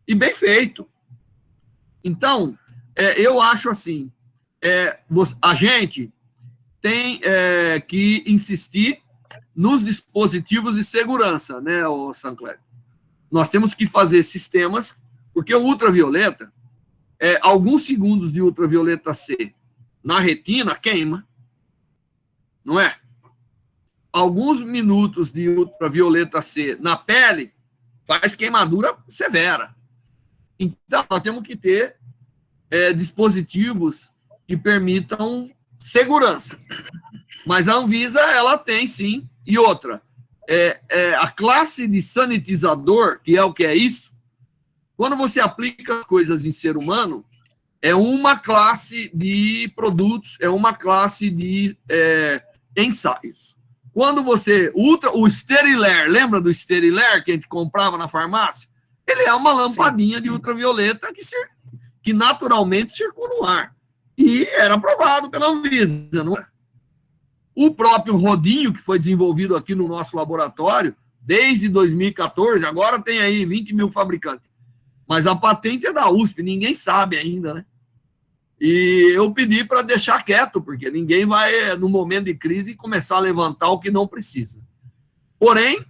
E bem feito. Então, eu acho assim, a gente tem que insistir nos dispositivos de segurança, né, Sancler? Nós temos que fazer sistemas, porque o ultravioleta, alguns segundos de ultravioleta C na retina queima, não é? Alguns minutos de ultravioleta C na pele faz queimadura severa. Então, nós temos que ter dispositivos que permitam segurança. Mas a Anvisa, ela tem sim. E outra, a classe de sanitizador, que é isso, quando você aplica as coisas em ser humano, é uma classe de produtos, é uma classe de ensaios. Quando você... o Sterilair, lembra do Sterilair que a gente comprava na farmácia? Ele é uma lampadinha de ultravioleta que naturalmente circula no ar. E era aprovado pela Anvisa, não é? O próprio rodinho, que foi desenvolvido aqui no nosso laboratório, desde 2014, agora tem aí 20 mil fabricantes. Mas a patente é da USP, ninguém sabe ainda, né? E eu pedi para deixar quieto, porque ninguém vai, no momento de crise, começar a levantar o que não precisa. Porém,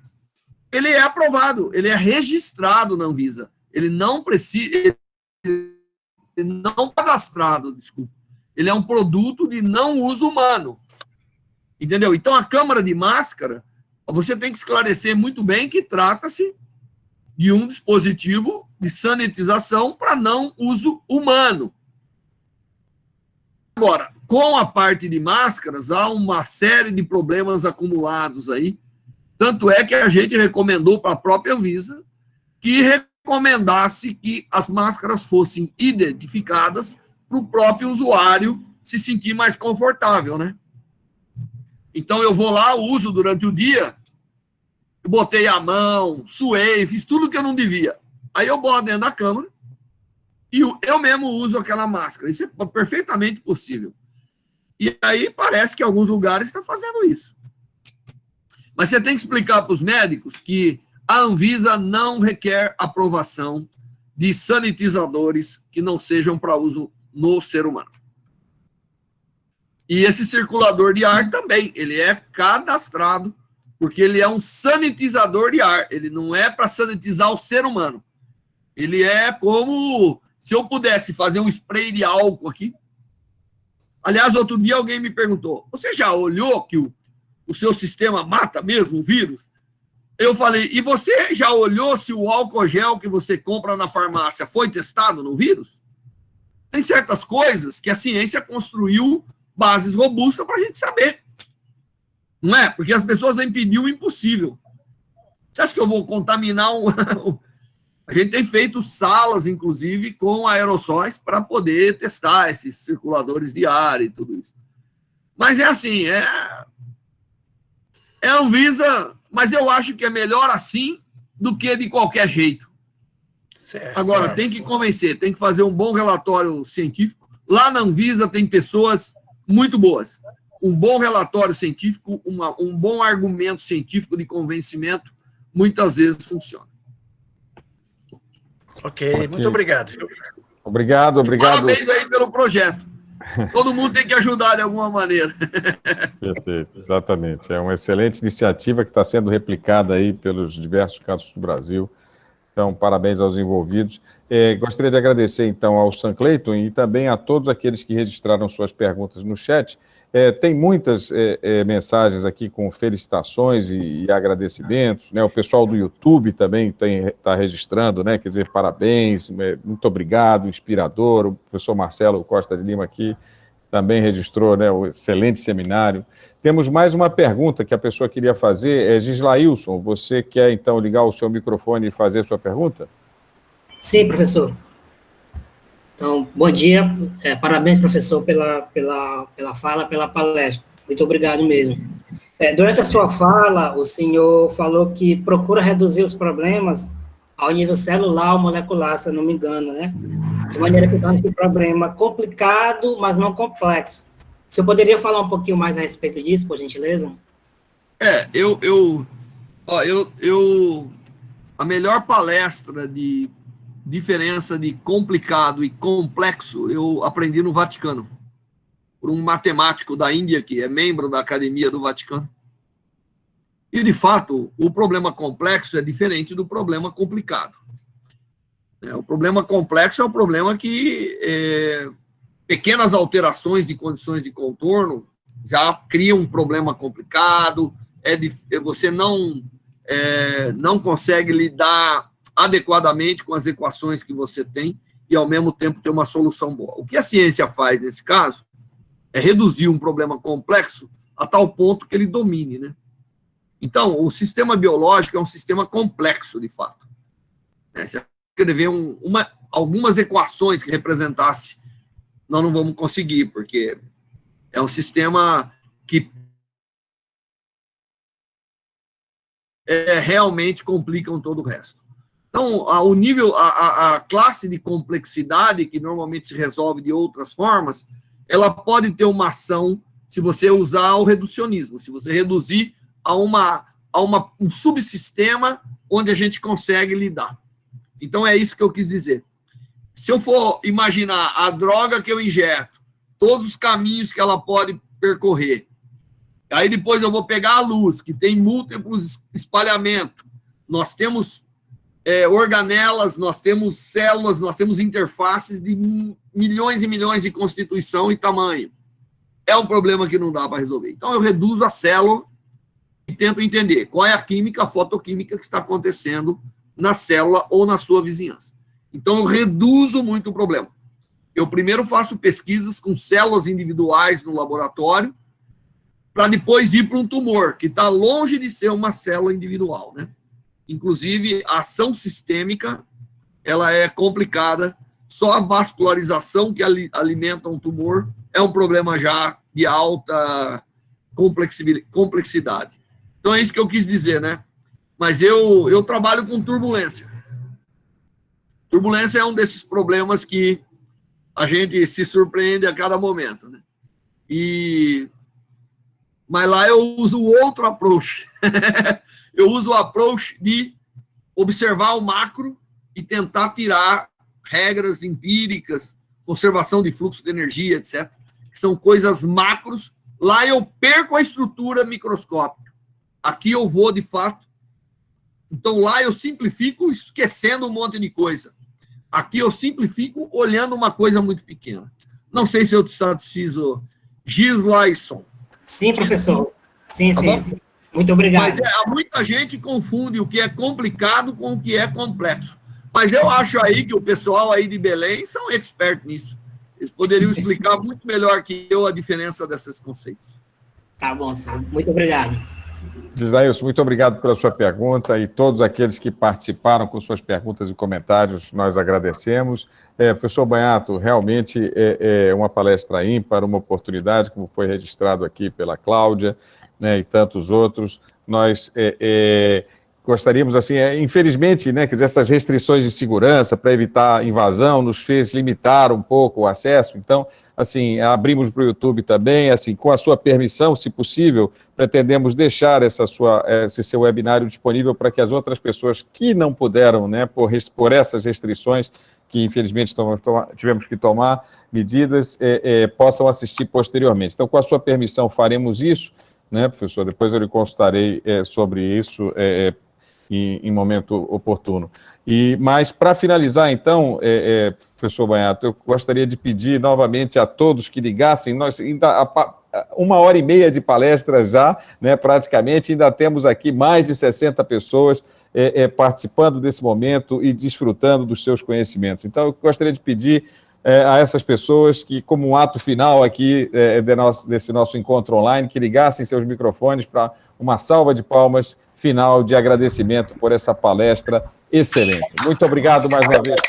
ele é aprovado, ele é registrado na Anvisa. Ele não precisa... Ele não cadastrado, desculpa. Ele é um produto de não uso humano. Entendeu? Então, a câmara de máscara, você tem que esclarecer muito bem que trata-se de um dispositivo de sanitização para não uso humano. Agora, com a parte de máscaras, há uma série de problemas acumulados aí. Tanto é que a gente recomendou para a própria Anvisa que recomendasse que as máscaras fossem identificadas para o próprio usuário se sentir mais confortável, né? Então, eu vou lá, uso durante o dia, botei a mão, suei, fiz tudo que eu não devia. Aí eu boto dentro da câmara e eu mesmo uso aquela máscara. Isso é perfeitamente possível. E aí parece que alguns lugares estão fazendo isso. Mas você tem que explicar para os médicos que a Anvisa não requer aprovação de sanitizadores que não sejam para uso no ser humano. E esse circulador de ar também, ele é cadastrado, porque ele é um sanitizador de ar, ele não é para sanitizar o ser humano. Ele é como se eu pudesse fazer um spray de álcool aqui. Aliás, outro dia alguém me perguntou, você já olhou que o seu sistema mata mesmo o vírus? Eu falei, e você já olhou se o álcool gel que você compra na farmácia foi testado no vírus? Tem certas coisas que a ciência construiu bases robustas para a gente saber. Não é? Porque as pessoas vêm pedir o impossível. Você acha que eu vou contaminar A gente tem feito salas, inclusive, com aerossóis para poder testar esses circuladores de ar e tudo isso. Mas é assim, é Anvisa, mas eu acho que é melhor assim do que de qualquer jeito. Certo. Agora, tem que convencer, tem que fazer um bom relatório científico. Lá na Anvisa tem pessoas muito boas. um bom relatório científico, um bom argumento científico de convencimento, muitas vezes funciona. Ok, muito obrigado. Obrigado. Parabéns aí pelo projeto. Todo mundo tem que ajudar de alguma maneira. Perfeito, exatamente. É uma excelente iniciativa que está sendo replicada aí pelos diversos cantos do Brasil. Então, parabéns aos envolvidos. Gostaria de agradecer, então, ao Sam Clayton e também a todos aqueles que registraram suas perguntas no chat. Tem muitas mensagens aqui com felicitações e agradecimentos, né? O pessoal do YouTube também está registrando, né? Quer dizer, parabéns, muito obrigado, inspirador. O professor Marcelo Costa de Lima aqui também registrou, né, o excelente seminário. Temos mais uma pergunta que a pessoa queria fazer. Gislailson, você quer, então, ligar o seu microfone e fazer a sua pergunta? Sim, professor. Então, bom dia. Parabéns, professor, pela fala, pela palestra. Muito obrigado mesmo. Durante a sua fala, o senhor falou que procura reduzir os problemas ao nível celular ou molecular, se eu não me engano, né? De maneira que torna esse problema complicado, mas não complexo. O senhor poderia falar um pouquinho mais a respeito disso, por gentileza? A melhor palestra de diferença de complicado e complexo eu aprendi no Vaticano, por um matemático da Índia, que é membro da Academia do Vaticano. E, de fato, o problema complexo é diferente do problema complicado. O problema complexo é o problema que pequenas alterações de condições de contorno já criam um problema complicado, você não consegue lidar adequadamente com as equações que você tem e, ao mesmo tempo, ter uma solução boa. O que a ciência faz, nesse caso, é reduzir um problema complexo a tal ponto que ele domine, né? Então, o sistema biológico é um sistema complexo, de fato. Se escrever algumas equações que representasse, nós não vamos conseguir, porque é um sistema que realmente complicam todo o resto. Então, a classe de complexidade, que normalmente se resolve de outras formas, ela pode ter uma ação se você usar o reducionismo, se você reduzir a um subsistema onde a gente consegue lidar. Então, é isso que eu quis dizer. Se eu for imaginar a droga que eu injeto, todos os caminhos que ela pode percorrer, aí depois eu vou pegar a luz, que tem múltiplos espalhamentos, nós temos organelas, nós temos células, nós temos interfaces de milhões e milhões de constituição e tamanho. É um problema que não dá para resolver. Então, eu reduzo a célula e tento entender qual é a química, a fotoquímica que está acontecendo na célula ou na sua vizinhança. Então, eu reduzo muito o problema. Eu primeiro faço pesquisas com células individuais no laboratório, para depois ir para um tumor, que está longe de ser uma célula individual, né? Inclusive, a ação sistêmica, ela é complicada, só a vascularização que alimenta um tumor é um problema já de alta complexidade. Então, é isso que eu quis dizer, né? Mas eu trabalho com turbulência. Turbulência é um desses problemas que a gente se surpreende a cada momento, né? Mas lá eu uso outro approach. Eu uso o approach de observar o macro e tentar tirar regras empíricas, conservação de fluxo de energia, etc., que são coisas macros. Lá eu perco a estrutura microscópica. Aqui eu vou, de fato. Então, lá eu simplifico esquecendo um monte de coisa. Aqui eu simplifico olhando uma coisa muito pequena. Não sei se eu te satisfizo, Gislaison. Sim, professor. Sim, tá sim. Muito obrigado. Mas muita gente confunde o que é complicado com o que é complexo. Mas eu acho aí que o pessoal aí de Belém são expertos nisso. Eles poderiam explicar muito melhor que eu a diferença desses conceitos. Tá bom, senhor. Muito obrigado. Gislailson, muito obrigado pela sua pergunta e todos aqueles que participaram com suas perguntas e comentários, nós agradecemos. Professor Banhato, realmente é uma palestra ímpar, uma oportunidade, como foi registrado aqui pela Cláudia, né, e tantos outros. Nós gostaríamos, assim, infelizmente, né, quer dizer, essas restrições de segurança para evitar invasão nos fez limitar um pouco o acesso. Então, assim, abrimos para o YouTube também, assim, com a sua permissão, se possível, pretendemos deixar esse seu webinário disponível para que as outras pessoas que não puderam, né, por essas restrições, que infelizmente tivemos que tomar medidas, possam assistir posteriormente. Então, com a sua permissão, faremos isso, né, professor? Depois eu lhe consultarei sobre isso em momento oportuno. Mas, para finalizar, então, professor Banhato, eu gostaria de pedir novamente a todos que ligassem, nós ainda 1h30 de palestra já, né, praticamente, ainda temos aqui mais de 60 pessoas participando desse momento e desfrutando dos seus conhecimentos. Então, eu gostaria de pedir a essas pessoas que, como um ato final aqui desse nosso encontro online, que ligassem seus microfones para uma salva de palmas final de agradecimento por essa palestra excelente. Muito obrigado mais uma vez.